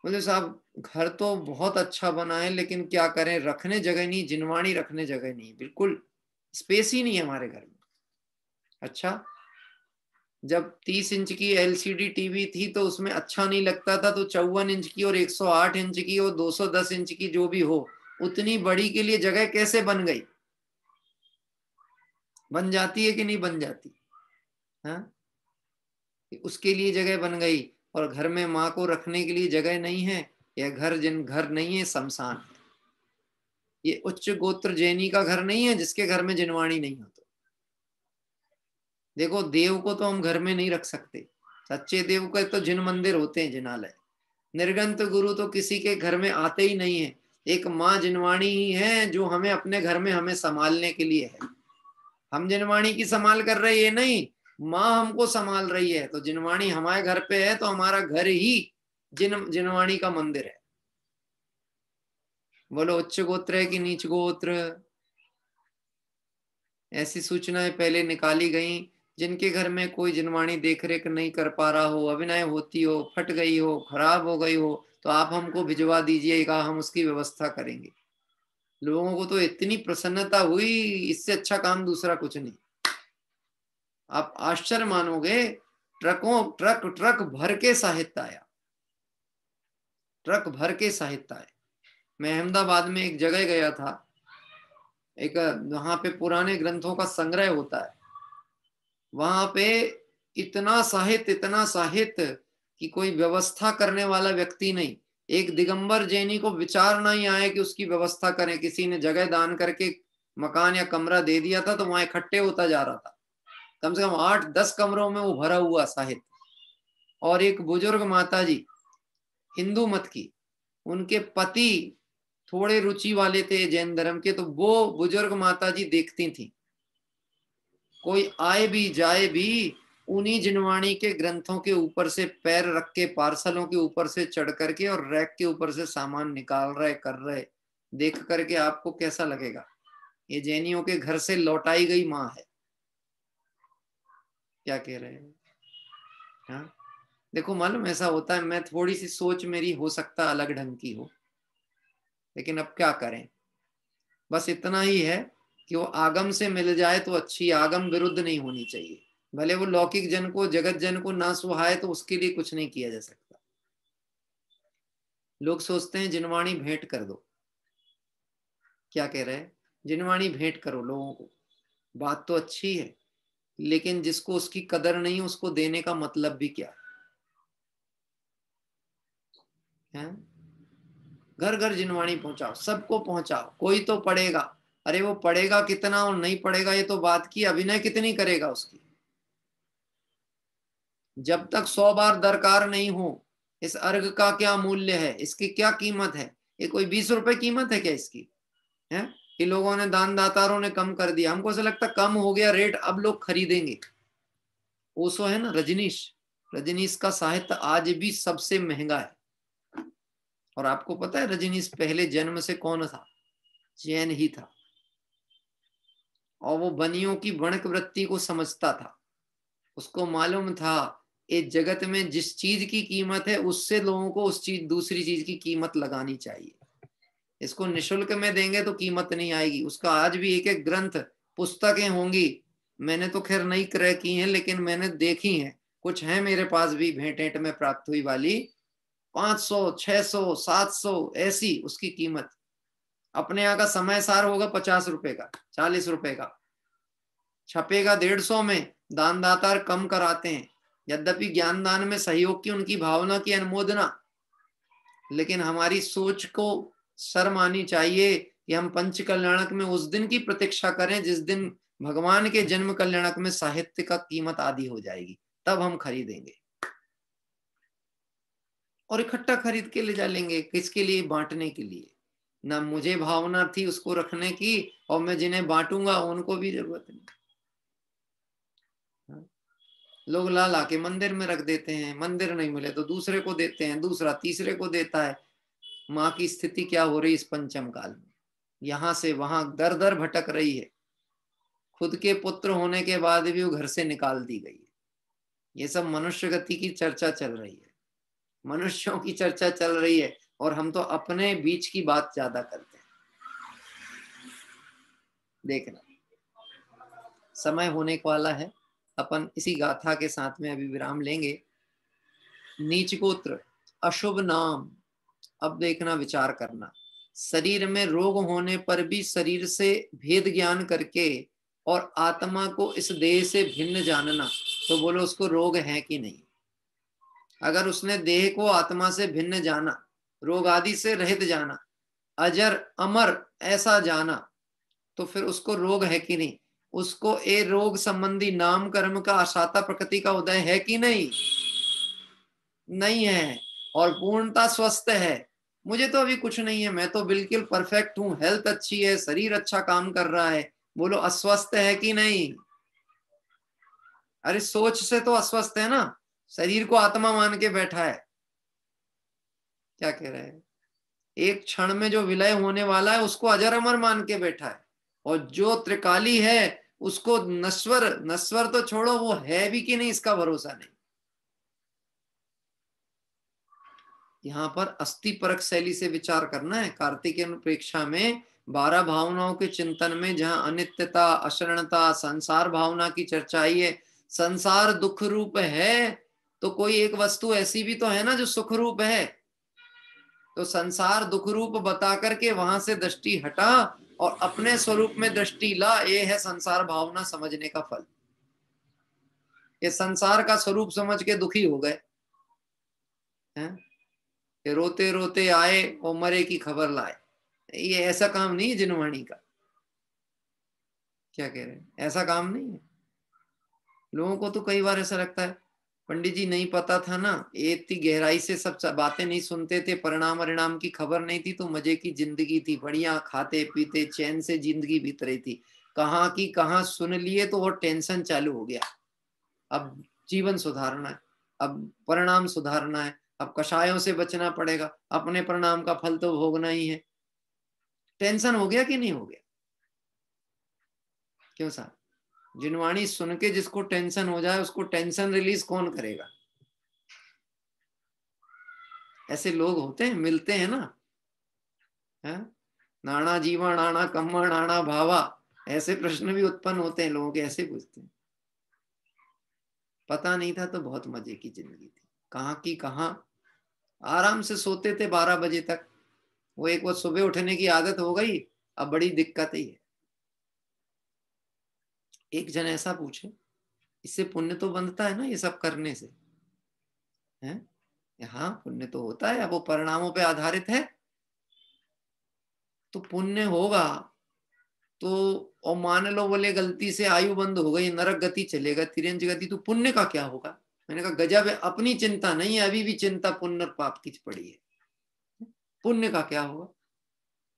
बोले साहब घर तो बहुत अच्छा बना है, लेकिन क्या करें, रखने जगह नहीं, जिनवाणी रखने जगह नहीं, बिल्कुल स्पेस ही नहीं है हमारे घर में। अच्छा, जब 30 इंच की एलसीडी टीवी थी तो उसमें अच्छा नहीं लगता था, तो 54 इंच की और 108 इंच की और 210 इंच की जो भी हो, उतनी बड़ी के लिए जगह कैसे बन गई? बन जाती है कि नहीं बन जाती? हाँ, उसके लिए जगह बन गई। और घर में माँ को रखने के लिए जगह नहीं है, यह घर नहीं है, शमशान है। ये उच्च गोत्र जैनी का घर नहीं है जिसके घर में जिनवाणी नहीं हो। तो देखो, देव को तो हम घर में नहीं रख सकते। सच्चे देव के तो जिन मंदिर होते हैं, जिनालय। निर्गंत गुरु तो किसी के घर में आते ही नहीं है। एक माँ जिनवाणी ही है जो हमें अपने घर में हमें संभालने के लिए है। हम जिनवाणी की संभाल कर रहे हैं नहीं, माँ हमको संभाल रही है। तो जिनवाणी हमारे घर पे है तो हमारा घर ही जिनवाणी का मंदिर है। बोलो उच्च गोत्र है कि नीच गोत्र? ऐसी सूचनाएं पहले निकाली गई। जिनके घर में कोई जिनवाणी देख रेख नहीं कर पा रहा हो, अभिनय होती हो, फट गई हो, खराब हो गई हो, तो आप हमको भिजवा दीजिएगा, हम उसकी व्यवस्था करेंगे। लोगों को तो इतनी प्रसन्नता हुई, इससे अच्छा काम दूसरा कुछ नहीं। आप आश्चर्य मानोगे, ट्रक ट्रक भर के साहित्य आया, ट्रक भर के साहित्य आए। मैं अहमदाबाद में एक जगह गया था, एक वहां पे पुराने ग्रंथों का संग्रह होता है। वहां पे इतना साहित्य कि कोई व्यवस्था करने वाला व्यक्ति नहीं। एक दिगंबर जैनी को विचार नहीं आया कि उसकी व्यवस्था करें। किसी ने जगह दान करके मकान या कमरा दे दिया था, तो वहां इकट्ठे होता जा रहा था। कम से कम 8-10 कमरों में वो भरा हुआ साहित्य। और एक बुजुर्ग माता जी, हिंदू मत की, उनके पति थोड़े रुचि वाले थे जैन धर्म के, तो वो बुजुर्ग माता जी देखती थी, कोई आए भी जाए भी उन्हीं जिनवाणी के ग्रंथों के ऊपर से पैर रख के, पार्सलों के ऊपर से चढ़ करके और रैक के ऊपर से सामान निकाल रहे, कर रहे, देख करके आपको कैसा लगेगा? ये जैनियों के घर से लौटाई गई माँ है। क्या कह रहे हैं? हाँ, देखो मालूम ऐसा होता है, मैं थोड़ी सी सोच मेरी हो सकता अलग ढंग की हो, लेकिन अब क्या करें, बस इतना ही है कि वो आगम से मिल जाए तो अच्छी, आगम विरुद्ध नहीं होनी चाहिए। भले वो लौकिक जन को, जगत जन को ना सुहाए तो उसके लिए कुछ नहीं किया जा सकता। लोग सोचते हैं जिनवाणी भेंट कर दो। क्या कह रहे हैं? जिनवाणी भेंट करो लोगों को, बात तो अच्छी है, लेकिन जिसको उसकी कदर नहीं उसको देने का मतलब भी क्या है? घर घर जिनवाणी पहुंचाओ, सबको पहुंचाओ, कोई तो पढ़ेगा। अरे वो पढ़ेगा कितना और नहीं पढ़ेगा ये तो बात की, अभिनय कितनी करेगा उसकी। जब तक 100 बार दरकार नहीं हो, इस अर्घ का क्या मूल्य है, इसकी क्या कीमत है? ये कोई 20 रुपए कीमत है क्या इसकी? है कि लोगों ने, दान दातारों ने कम कर दिया, हमको ऐसा लगता कम हो गया रेट, अब लोग खरीदेंगे। ओशो है ना, रजनीश, रजनीश का साहित्य आज भी सबसे महंगा है। और आपको पता है रजनीश पहले जन्म से कौन था? जैन ही था। और वो बनियों की वणक वृत्ति को समझता था। उसको मालूम था इस जगत में जिस चीज की कीमत है उससे लोगों को उस चीज, दूसरी चीज की कीमत लगानी चाहिए। इसको निशुल्क में देंगे तो कीमत नहीं आएगी। उसका आज भी एक एक ग्रंथ, पुस्तकें होंगी, मैंने तो खैर नहीं क्रय की हैं, लेकिन मैंने देखी हैं, कुछ है मेरे पास भी भेंट में प्राप्त हुई वाली, 500, 600, 700 ऐसी उसकी कीमत। अपने यहाँ का समय सार होगा 50 रुपए का, 40 रुपए का, छपेगा 150 में। दान दातार कम कराते हैं, यद्यपि ज्ञान दान में सहयोग की उनकी भावना की अनुमोदना, लेकिन हमारी सोच को शर्म आनी चाहिए कि हम पंच कल्याणक में उस दिन की प्रतीक्षा करें जिस दिन भगवान के जन्म कल्याणक में साहित्य का कीमत आदि हो जाएगी, तब हम खरीदेंगे। और इकट्ठा खरीद के ले जा लेंगे, किसके लिए? बांटने के लिए। ना मुझे भावना थी उसको रखने की, और मैं जिन्हें बांटूंगा उनको भी जरूरत नहीं। लोग ला ला के मंदिर में रख देते हैं, मंदिर नहीं मिले तो दूसरे को देते हैं, दूसरा तीसरे को देता है। माँ की स्थिति क्या हो रही इस पंचम काल में? यहां से वहां दर दर भटक रही है। खुद के पुत्र होने के बाद भी वो घर से निकाल दी गई है। ये सब मनुष्य गति की चर्चा चल रही है, मनुष्यों की चर्चा चल रही है, और हम तो अपने बीच की बात ज्यादा करते हैं। देखना समय होने वाला है, अपन इसी गाथा के साथ में अभी विराम लेंगे। नीच गोत्र, अशुभ नाम। अब देखना, विचार करना, शरीर में रोग होने पर भी शरीर से भेद ज्ञान करके और आत्मा को इस देह से भिन्न जानना, तो बोलो उसको रोग है कि नहीं? अगर उसने देह को आत्मा से भिन्न जाना, रोग आदि से रहित जाना, अजर अमर ऐसा जाना, तो फिर उसको रोग है कि नहीं? उसको ए रोग संबंधी नाम कर्म का असाता प्रकृति का उदय है कि नहीं? नहीं है। और पूर्णता स्वस्थ है, मुझे तो अभी कुछ नहीं है, मैं तो बिल्कुल परफेक्ट हूं, हेल्थ अच्छी है, शरीर अच्छा काम कर रहा है, बोलो अस्वस्थ है कि नहीं? अरे सोच से तो अस्वस्थ है ना, शरीर को आत्मा मान के बैठा है। क्या कह रहे हैं? एक क्षण में जो विलय होने वाला है उसको अजर अमर मान के बैठा है, और जो त्रिकाली है उसको नश्वर, नश्वर तो छोड़ो, वो है भी कि नहीं इसका भरोसा नहीं। यहाँ पर अस्थि परक शैली से विचार करना है। कार्तिक अनुप्रेक्षा में 12 भावनाओं के चिंतन में जहाँ अनित्यता, अशरणता, संसार भावना की चर्चा आई है। संसार दुख रूप है, तो कोई एक वस्तु ऐसी भी तो है ना जो सुख रूप है। तो संसार दुख रूप बता करके वहां से दृष्टि हटा और अपने स्वरूप में दृष्टि ला, ये है संसार भावना समझने का फल। ये संसार का स्वरूप समझ के दुखी हो गए हैं, रोते रोते आए और मरे की खबर लाए। ये ऐसा काम नहीं है जिनवाणी का। क्या कह रहे हैं? ऐसा काम नहीं है। लोगों को तो कई बार ऐसा लगता है, पंडित जी नहीं पता था ना, ये इतनी गहराई से सब बातें नहीं सुनते थे, परिणाम परिणाम की खबर नहीं थी, तो मजे की जिंदगी थी, बढ़िया खाते पीते चैन से जिंदगी बीत रही थी। कहाँ की कहाँ सुन लिए तो वो टेंशन चालू हो गया। अब जीवन सुधारना है, अब परिणाम सुधारना है, अब कषायों से बचना पड़ेगा, अपने परिणाम का फल तो भोगना ही है। टेंशन हो गया कि नहीं हो गया? क्यों साहब? जिनवाणी सुन के जिसको टेंशन हो जाए उसको टेंशन रिलीज कौन करेगा? ऐसे लोग होते हैं, मिलते हैं ना, है? नाना जीवा नाना कम्मा नाना भावा, ऐसे प्रश्न भी उत्पन्न होते हैं, लोगों के ऐसे पूछते हैं। पता नहीं था तो बहुत मजे की जिंदगी थी, कहाँ की कहाँ, आराम से सोते थे 12 बजे तक। वो एक बार सुबह उठने की आदत हो गई, अब बड़ी दिक्कत ही है। एक जन ऐसा पूछे, इससे पुण्य तो बनता है ना ये सब करने से? है? हाँ पुण्य तो होता है, अब वो परिणामों पे आधारित है। तो पुण्य होगा तो, और मान लो बोले गलती से आयु बंद हो गई, नरक गति चलेगा, तिरंज गति, तो पुण्य का क्या होगा? मैंने कहा गजब है, अपनी चिंता नहीं है, अभी भी चिंता पुण्य और पाप की पड़ी है। पुण्य का क्या होगा?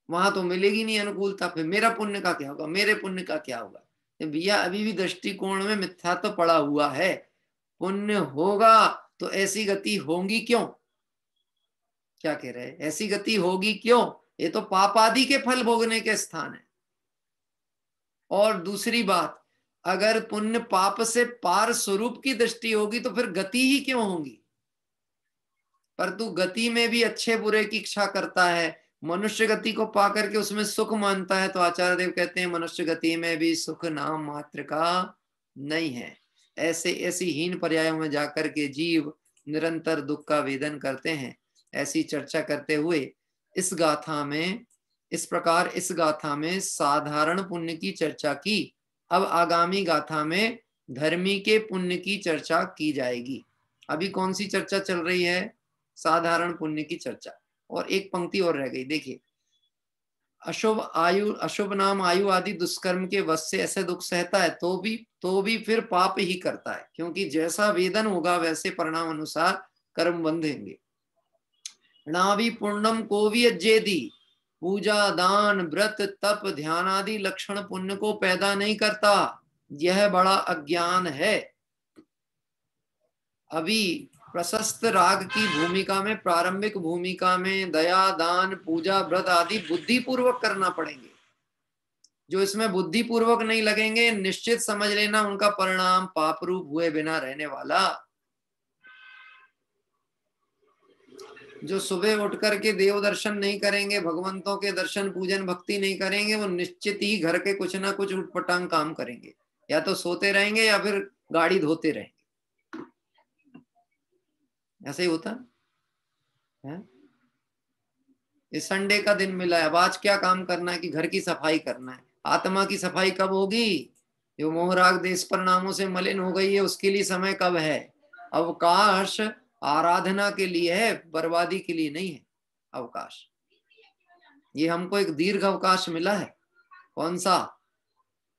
वहां तो मिलेगी नहीं अनुकूलता, फिर मेरा पुण्य का क्या होगा, मेरे पुण्य का क्या होगा? भैया अभी भी दृष्टिकोण में मिथ्या तो पड़ा हुआ है। पुण्य होगा तो ऐसी गति होगी क्यों? क्या कह रहे हैं, ऐसी गति होगी क्यों? ये तो पाप आदि के फल भोगने के स्थान है। और दूसरी बात, अगर पुण्य पाप से पार स्वरूप की दृष्टि होगी तो फिर गति ही क्यों होगी? पर तू गति में भी अच्छे बुरे की इच्छा करता है, मनुष्य गति को पा करके उसमें सुख मानता है, तो आचार्य देव कहते हैं मनुष्य गति में भी सुख नाम मात्र का नहीं है। ऐसे ऐसी हीन पर्यायों में जाकर के जीव निरंतर दुख का वेदन करते हैं। ऐसी चर्चा करते हुए इस गाथा में, इस प्रकार इस गाथा में साधारण पुण्य की चर्चा की। अब आगामी गाथा में धर्मी के पुण्य की चर्चा की जाएगी। अभी कौन सी चर्चा चल रही है? साधारण पुण्य की चर्चा। और एक पंक्ति और रह गई, देखिए, अशुभ नाम आयु आदि दुष्कर्म के वश से ऐसे दुख सहता है तो भी फिर पाप ही करता है, क्योंकि जैसा वेदन होगा वैसे परिणाम अनुसार कर्म बंधेंगे। नाभि पूर्णम को भी अज्जेदी, पूजा दान व्रत तप ध्यान आदि लक्षण पुण्य को पैदा नहीं करता, यह बड़ा अज्ञान है। अभी प्रशस्त राग की भूमिका में, प्रारंभिक भूमिका में दया दान पूजा व्रत आदि बुद्धि पूर्वक करना पड़ेंगे। जो इसमें बुद्धि पूर्वक नहीं लगेंगे, निश्चित समझ लेना उनका परिणाम पाप रूप हुए बिना रहने वाला। जो सुबह उठ करके देव दर्शन नहीं करेंगे, भगवंतों के दर्शन पूजन भक्ति नहीं करेंगे, वो निश्चित ही घर के कुछ ना कुछ उटपटांग काम करेंगे, या तो सोते रहेंगे या फिर गाड़ी धोते रहेंगे। ऐसे ही होता है। इस संडे का दिन मिला है, अब आज क्या काम करना है कि घर की सफाई करना है। आत्मा की सफाई कब होगी? जो मोहराग देश परिणामों से मलिन हो गई है, उसके लिए समय कब है? अवकाश आराधना के लिए है, बर्बादी के लिए नहीं है अवकाश। ये हमको एक दीर्घ अवकाश मिला है। कौन सा?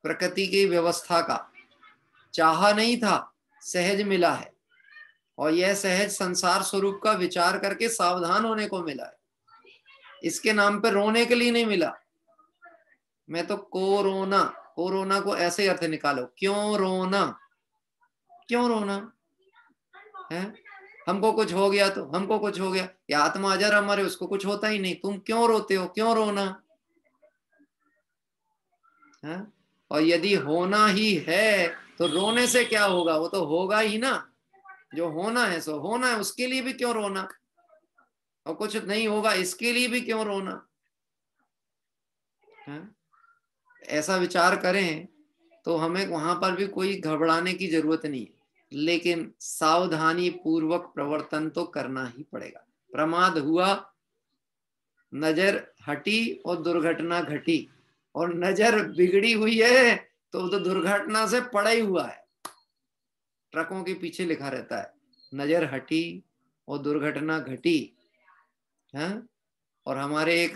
प्रकृति की व्यवस्था का। चाहा नहीं था, सहज मिला है। और यह सहज संसार स्वरूप का विचार करके सावधान होने को मिला है। इसके नाम पे रोने के लिए नहीं मिला। मैं तो कोरोना, कोरोना को ऐसे अर्थ निकालो, क्यों रोना? क्यों रोना है? हमको कुछ हो गया तो हमको कुछ हो गया, या आत्मा अजर अमर है, उसको कुछ होता ही नहीं, तुम क्यों रोते हो? क्यों रोना है? और यदि होना ही है तो रोने से क्या होगा? वो तो होगा ही ना। जो होना है सो होना है, उसके लिए भी क्यों रोना? और कुछ नहीं होगा इसके लिए भी क्यों रोना है? ऐसा विचार करें तो हमें वहां पर भी कोई घबराने की जरूरत नहीं है, लेकिन सावधानी पूर्वक प्रवर्तन तो करना ही पड़ेगा। प्रमाद हुआ, नजर हटी और दुर्घटना घटी, और नजर बिगड़ी हुई है तो दुर्घटना से पड़ा ही हुआ है। ट्रकों के पीछे लिखा रहता है नजर हटी और दुर्घटना घटी है। और हमारे एक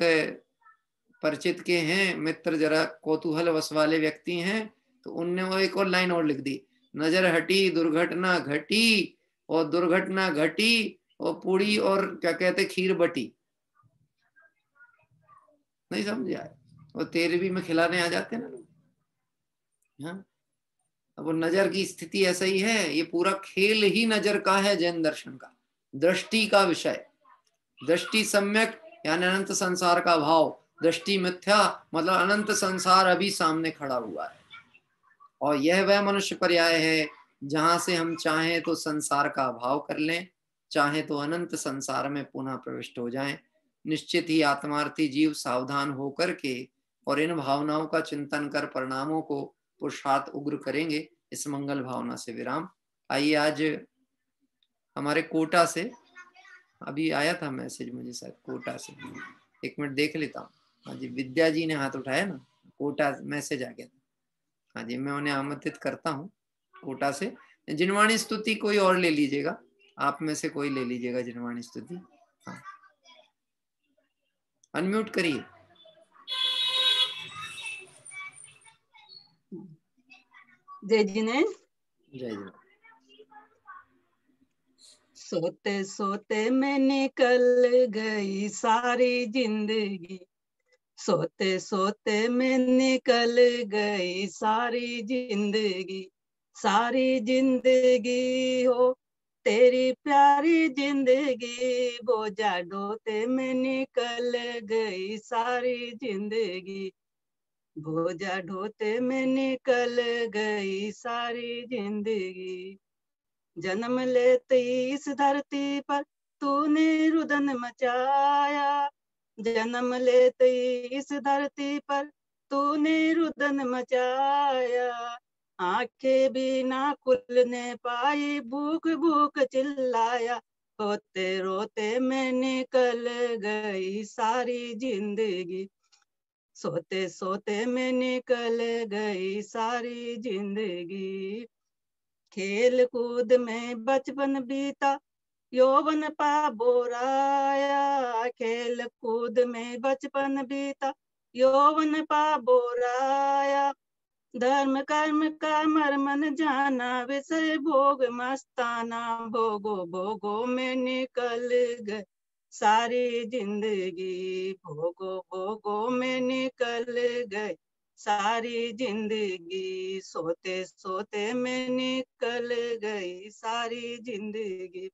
परिचित के हैं मित्र, जरा कौतूहल वश वाले व्यक्ति हैं, तो उनने वो एक और लाइन और लिख दी, नजर हटी दुर्घटना घटी और दुर्घटना घटी और पूरी और क्या कहते खीर बटी। नहीं समझे आए? वो 13वीं में खिलाने आ जाते ना लोग। हाँ, अब वो नजर की स्थिति ऐसा ही है, ये पूरा खेल ही नजर का है जैन दर्शन का, दृष्टि का विषय। दृष्टि सम्यक यानी अनंत संसार का भाव, दृष्टि मिथ्या मतलब अनंत संसार अभी सामने खड़ा हुआ है। और यह वह मनुष्य पर्याय है जहां से हम चाहें तो संसार का अभाव कर लें, चाहे तो अनंत संसार में पुनः प्रविष्ट हो जाएं। निश्चित ही आत्मार्थी जीव सावधान होकर के और इन भावनाओं का चिंतन कर परिणामों को पुरुषार्थ उग्र करेंगे। इस मंगल भावना से विराम। आइए, आज हमारे कोटा से अभी आया था मैसेज मुझे, शायद कोटा से, 1 मिनट देख लेता हूँ। हाँ जी, विद्या जी ने हाथ उठाया ना, कोटा मैसेज आ गया था। हाँ जी, मैं उन्हें आमंत्रित करता हूँ कोटा से। जिनवाणी स्तुति कोई और ले लीजिएगा, आप में से कोई ले लीजिएगा जिनवाणी स्तुति। हाँ, अनम्यूट करिए। जय जिनेन्द्र। जय जय। सोते सोते मैं निकल गई सारी जिंदगी, सोते सोते मैं निकल गई सारी जिंदगी, सारी जिंदगी हो तेरी प्यारी जिंदगी, बोझा ढोते मैं निकल गई सारी जिंदगी, बोझा ढोते मैं निकल गई सारी जिंदगी। जन्म लेते इस धरती पर तूने रुदन मचाया, जन्म लेते इस धरती पर तूने रुदन मचाया, आंखें भी ना खुलने पाई, भूख भूख चिल्लाया, रोते रोते मैं निकल गई सारी जिंदगी, सोते सोते मैं निकल गई सारी जिंदगी। खेल कूद में बचपन बीता यौवन पा बोराया, खेल कूद में बचपन बीता यौवन पा बोराया, धर्म कर्म का मर्मन जाना, विषय भोग मस्ताना, भोगो भोगो में निकल गए सारी जिंदगी, भोगो भोगो में निकल गए सारी जिंदगी, सोते सोते में निकल गई सारी जिंदगी।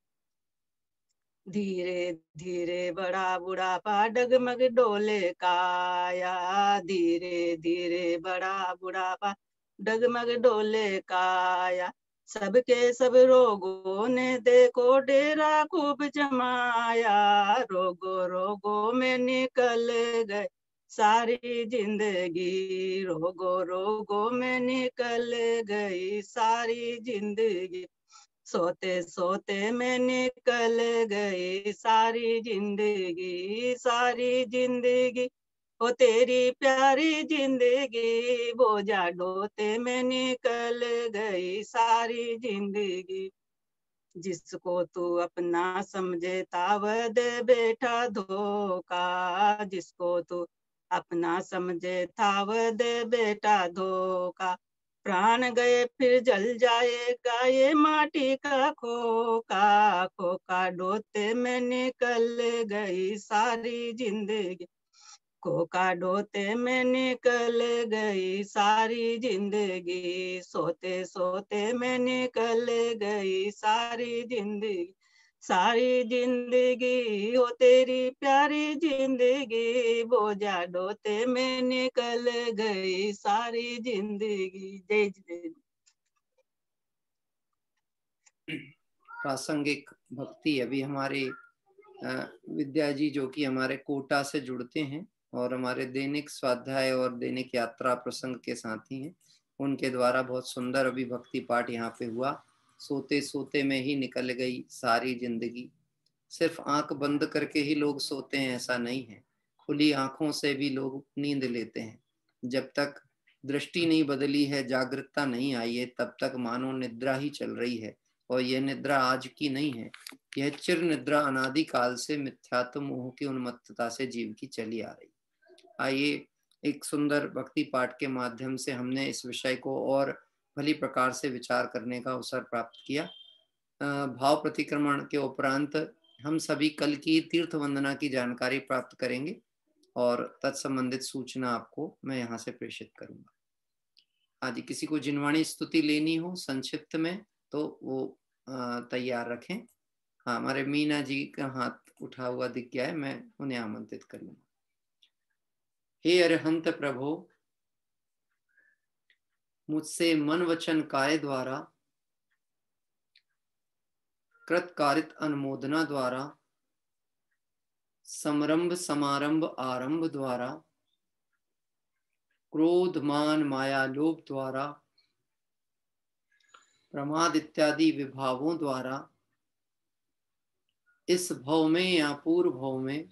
धीरे धीरे बड़ा बुढ़ापा डगमग डोले काया, धीरे धीरे बड़ा बुढ़ापा डगमग डोले काया, सबके सब रोगों ने देखो डेरा खूब जमाया, रोगो रोगो में निकल गए सारी जिंदगी, रोगो रोगो में निकल गई सारी जिंदगी, सोते सोते में निकल गई सारी जिंदगी, सारी जिंदगी ओ तेरी प्यारी जिंदगी, बोझा ढोते में निकल गई सारी जिंदगी, जिसको तू अपना समझे तावद बैठा धोखा, जिसको तू अपना समझे तावद बेटा धोखा, प्राण गए फिर जल जाएगा ये माटी का खोखा, खोखा ढोते में निकल गई सारी जिंदगी, खोखा ढोते में निकल गई सारी जिंदगी, सोते सोते में निकल गई सारी जिंदगी, सारी जिंदगी हो तेरी प्यारी जिंदगी, बोझा ढोते में निकल गई सारी जिंदगी। जय जय। प्रासंगिक भक्ति अभी हमारे विद्या जी जो कि हमारे कोटा से जुड़ते हैं और हमारे दैनिक स्वाध्याय और दैनिक यात्रा प्रसंग के साथी हैं, उनके द्वारा बहुत सुंदर अभी भक्ति पाठ यहाँ पे हुआ। सोते सोते में ही निकल गई सारी जिंदगी। सिर्फ आंख बंद करके ही लोग सोते हैं ऐसा नहीं है, खुली आंखों से भी लोग नींद लेते हैं। जब तक दृष्टि नहीं बदली है, जागृतता नहीं आई है, तब तक मानो निद्रा ही चल रही है। और यह निद्रा आज की नहीं है, यह चिर निद्रा अनादि काल से मिथ्यात्व मोह की उन्मत्तता से जीव की चली आ रही। आइए, एक सुंदर भक्ति पाठ के माध्यम से हमने इस विषय को और भली प्रकार से विचार करने का अवसर प्राप्त किया। भाव प्रतिक्रमण के उपरांत हम सभी कल की तीर्थ वंदना की जानकारी प्राप्त करेंगे और तत्संबंधित सूचना आपको मैं यहाँ से प्रेषित करूंगा। आज किसी को जिनवाणी स्तुति लेनी हो संक्षिप्त में तो वो तैयार रखें। हाँ, हमारे मीना जी का हाथ उठा हुआ दिख गया है, मैं उन्हें आमंत्रित कर लूंगा। हे अरहंत प्रभु, मुझसे मन वचन काय द्वारा कृत कारित अनुमोदना द्वारा समरंभ समारंभ आरंभ द्वारा क्रोध मान माया लोभ द्वारा प्रमाद इत्यादि विभावों द्वारा इस भव में या पूर्व भव में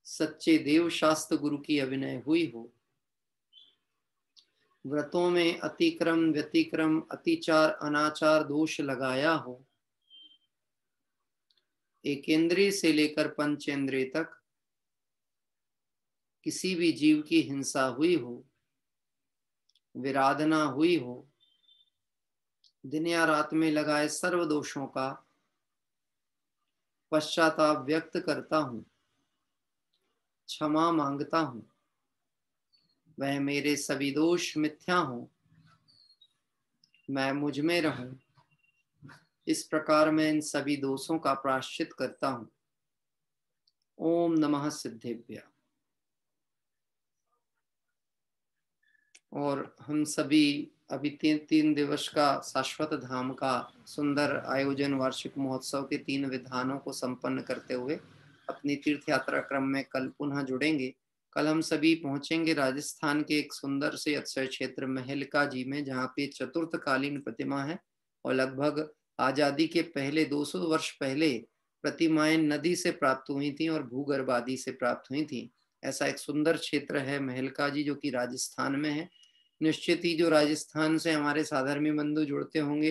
सच्चे देव शास्त्र गुरु की अभिनय हुई हो, व्रतों में अतिक्रम व्यतिक्रम अतिचार अनाचार दोष लगाया हो, एकेंद्रिय से लेकर पंचेंद्रिय तक किसी भी जीव की हिंसा हुई हो, विराधना हुई हो, दिन या रात में लगाए सर्व दोषों का पश्चाताप व्यक्त करता हूं, क्षमा मांगता हूं। वह मेरे सभी दोष मिथ्या हो, मैं मुझ में रहूं। इस प्रकार मैं इन सभी दोषों का प्रायश्चित करता हूं। ओम नमः सिद्धेभ्य। और हम सभी अभी तीन दिवस का शाश्वत धाम का सुंदर आयोजन वार्षिक महोत्सव के 3 विधानों को संपन्न करते हुए अपनी तीर्थ यात्रा क्रम में कल पुनः जुड़ेंगे। कल हम सभी पहुंचेंगे राजस्थान के एक सुंदर से अक्षय क्षेत्र महलका जी में, जहाँ पे चतुर्थकालीन प्रतिमा है और लगभग आजादी के पहले 200 वर्ष पहले प्रतिमाएं नदी से प्राप्त हुई थी और भूगर्भ आदि से प्राप्त हुई थी। ऐसा एक सुंदर क्षेत्र है महलका जी, जो कि राजस्थान में है। निश्चित ही जो राजस्थान से हमारे साधर्मी बंधु जुड़ते होंगे,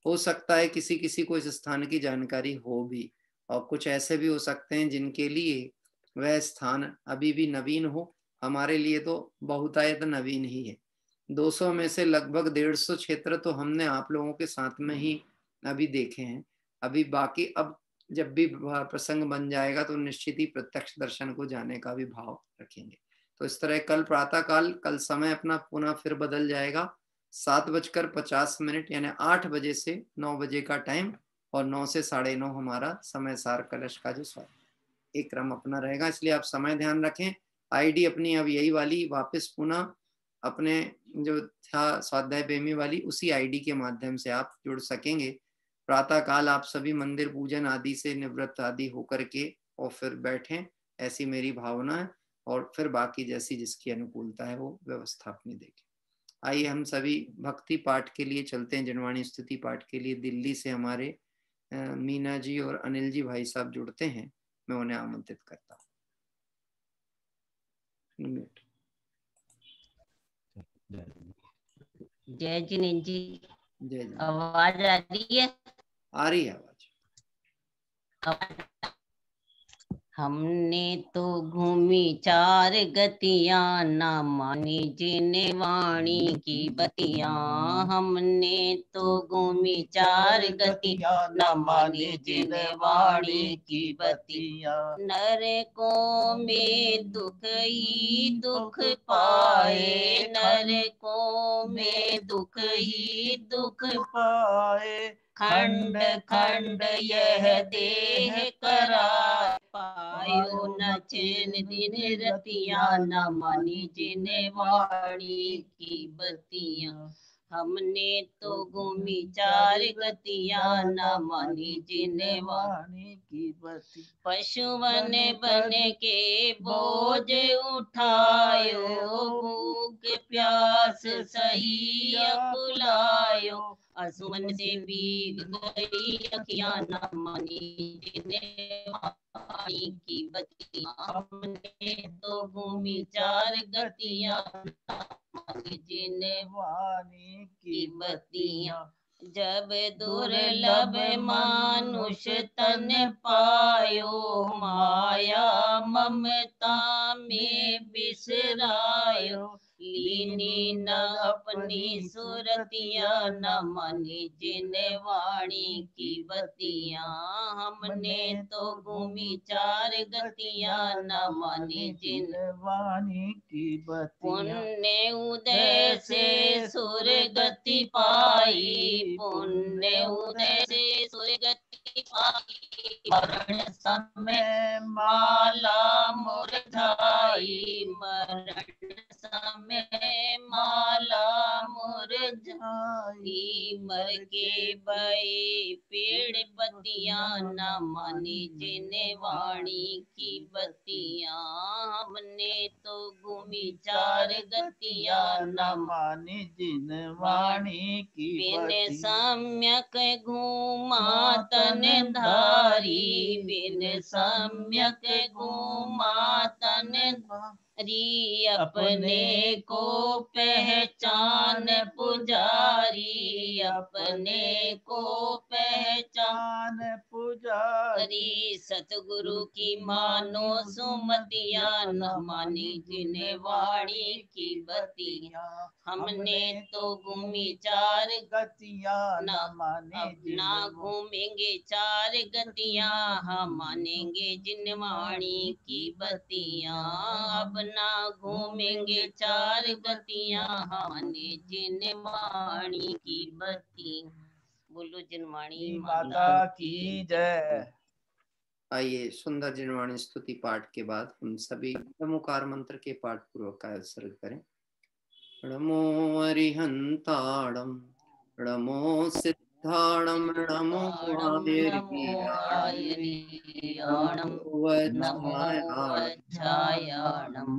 हो सकता है किसी किसी को इस स्थान की जानकारी हो भी, और कुछ ऐसे भी हो सकते हैं जिनके लिए वह स्थान अभी भी नवीन हो। हमारे लिए तो बहुतायत नवीन ही है। 200 में से लगभग 150 क्षेत्र तो हमने आप लोगों के साथ में ही अभी देखे हैं। अभी बाकी अब जब भी प्रसंग बन जाएगा तो निश्चित ही प्रत्यक्ष दर्शन को जाने का भी भाव रखेंगे। तो इस तरह कल प्रातः काल, कल समय अपना पुनः फिर बदल जाएगा। 7:50 यानी 8 बजे से 9 बजे का टाइम, और 9 से 9:30 हमारा समय सार कलश का जो एक क्रम अपना रहेगा। इसलिए आप समय ध्यान रखें। आईडी अपनी अब यही वाली वापस पुनः अपने जो था स्वाध्याय प्रेमी वाली, उसी आईडी के माध्यम से आप जुड़ सकेंगे। प्रातः काल आप सभी मंदिर पूजन आदि से निवृत्त आदि होकर के और फिर बैठें, ऐसी मेरी भावना है। और फिर बाकी जैसी जिसकी अनुकूलता है वो व्यवस्था अपनी देखें। आइए हम सभी भक्ति पाठ के लिए चलते हैं। जिनवाणी स्तुति पाठ के लिए दिल्ली से हमारे मीना जी और अनिल जी भाई साहब जुड़ते हैं, मैं उन्हें आमंत्रित करता हूँ। जय जिनेन्द्र जी। जय जी। आवाज आ रही है? आ रही है आवाज। हमने तो घूमी 4 गतियां, ना मानी जिने वाणी की बतियां। हमने तो घूमी 4 गतियां, ना मानी जिने वाणी की बतियां। नरकों में दुख ही दुख पाए, नरकों में दुख ही दुख पाए। खंड खंड यह देह कराए, पायो न चैन दिन रतियां, न मानी जिने वाणी की बतियां। हमने तो घूमी 4 गतियां, न मानी जिने वाणी की बतियां। पशुवन बन के बोझ उठायो, भूख प्यास सही अकुलायो। आसमान से भीग गई अखियां, न मानी जिने वाणी की बतियां। हमने तो घूमी 4 गतियां, न मानी जिने वाणी की बतियां। जब दुर्लभ मानुष तन पायो, माया ममता में बिसरायो। लीनी न अपनी सूरतिया न मानी जिने वाणी की बतिया। हमने तो घूमी चार गतिया न मानी जिन वाणी की बतिया। पुण्य उदय से सुर गति पाई, पुण्य उदय से सुर गति पाई। मरण समय माला मुरझाई, मरण समय माला मुरझाई। मर के भय पेड़ पतिया न मानी जिने वाणी की बतिया। हमने तो घूमी चार गतिया न मानी जिन वाणी की बिन बतिया। सम्यक घूमा तन धारी, बिन सम्यक घूमा तन धारी। अपने को पहचान पुजारी, अपने को पहचान पुजारी। सतगुरु की मानो सुमतिया न मानी जिने वाणी की बतिया। हमने तो घूमी चार गतिया न माने अपना घूमेंगे चार गतिया, हम मानेंगे जिन वाणी की बतिया। अब ना घूमेंगे चार गतिया, हम माने जिन वाणी की बत्ती। बोलो जिनवाणी माता की जय। आइए सुंदर जिनवाणी स्तुति पाठ के बाद हम सभी नमोकार मंत्र के पाठ पूर्वक का उत्सर्ग करें। नमो अरिहंताणम, नमो सिद्धाणम, नमो आयर्याणम, नमो वज्रायाणम,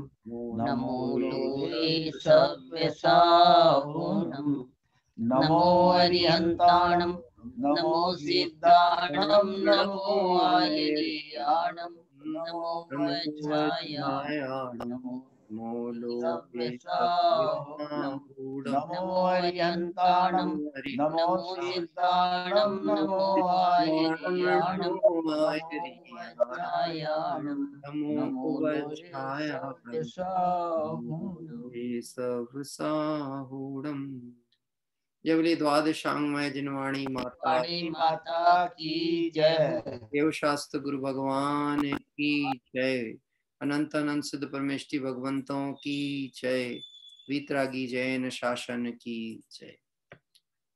नमो लोहे सव्यसाहुणम, नमो अरिहंताणम, नमो सिद्धाणम, नमो आयर्याणम, नमो वज्रायाणम, नमो लोहे सव्यसाहुणम, नमो अरिहंताणम, नमो सिद्धाणम, नमो आयर्याणम, नमो वज्रायाणम, नमो लोहे सव्यसाहुणम। जय बोले द्वादशांगमय जिनवाणी माता माता की जय। देव शास्त्र गुरु भगवान की जय। अनंत अनंत सिद्ध परमेष्टि भगवंतों की जय। वीतरागी जैन शासन की जय।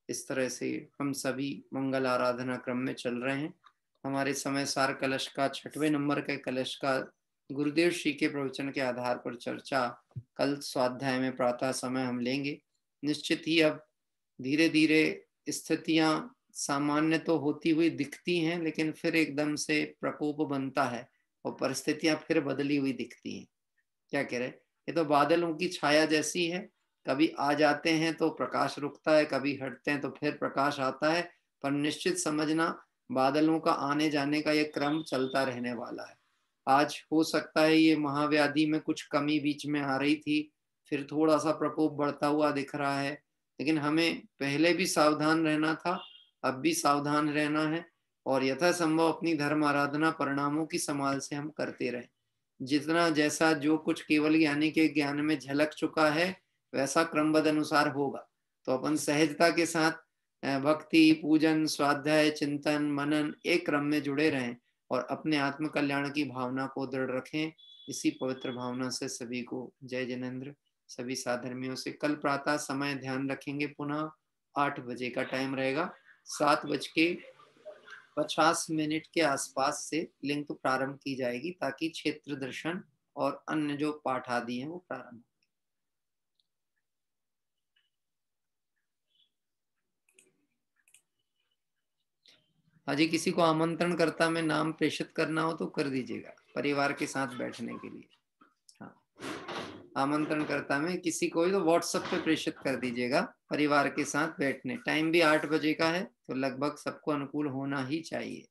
इस तरह से हम सभी मंगल आराधना क्रम में चल रहे हैं। हमारे समय सार कलश का 6वें नंबर के कलश का गुरुदेव श्री के प्रवचन के आधार पर चर्चा कल स्वाध्याय में प्रातः समय हम लेंगे। निश्चित ही अब धीरे धीरे स्थितियां सामान्य तो होती हुई दिखती हैं, लेकिन फिर एकदम से प्रकोप बनता है और परिस्थितियां फिर बदली हुई दिखती हैं। क्या कह रहे, ये तो बादलों की छाया जैसी है, कभी आ जाते हैं तो प्रकाश रुकता है, कभी हटते हैं तो फिर प्रकाश आता है। पर निश्चित समझना बादलों का आने जाने का ये क्रम चलता रहने वाला है। आज हो सकता है ये महाव्याधि में कुछ कमी बीच में आ रही थी, फिर थोड़ा सा प्रकोप बढ़ता हुआ दिख रहा है, लेकिन हमें पहले भी सावधान रहना था, अब भी सावधान रहना है और यथासंभव अपनी धर्म आराधना परिणामों की संभाल से हम करते रहें। जितना जैसा जो कुछ केवल ज्ञानी के ज्ञान में झलक चुका है वैसा क्रमबद्ध अनुसार होगा, तो अपन सहजता के साथ भक्ति, पूजन, स्वाध्याय, चिंतन, मनन एक क्रम में जुड़े रहें और अपने आत्म कल्याण की भावना को दृढ़ रखें। इसी पवित्र भावना से सभी को जय जिनेंद्र। सभी साधर्मियों से कल प्रातः समय ध्यान रखेंगे, पुनः 8 बजे का टाइम रहेगा। 7:50 के आसपास से लिंक तो प्रारंभ की जाएगी ताकि क्षेत्र दर्शन और अन्य जो पाठ आदि हैं वो प्रारंभ। हाँ जी, किसी को आमंत्रण करता में नाम प्रेषित करना हो तो कर दीजिएगा परिवार के साथ बैठने के लिए। हाँ, आमंत्रण करता में किसी को तो व्हाट्सएप पे प्रेषित कर दीजिएगा परिवार के साथ बैठने। टाइम भी 8 बजे का है तो लगभग सबको अनुकूल होना ही चाहिए।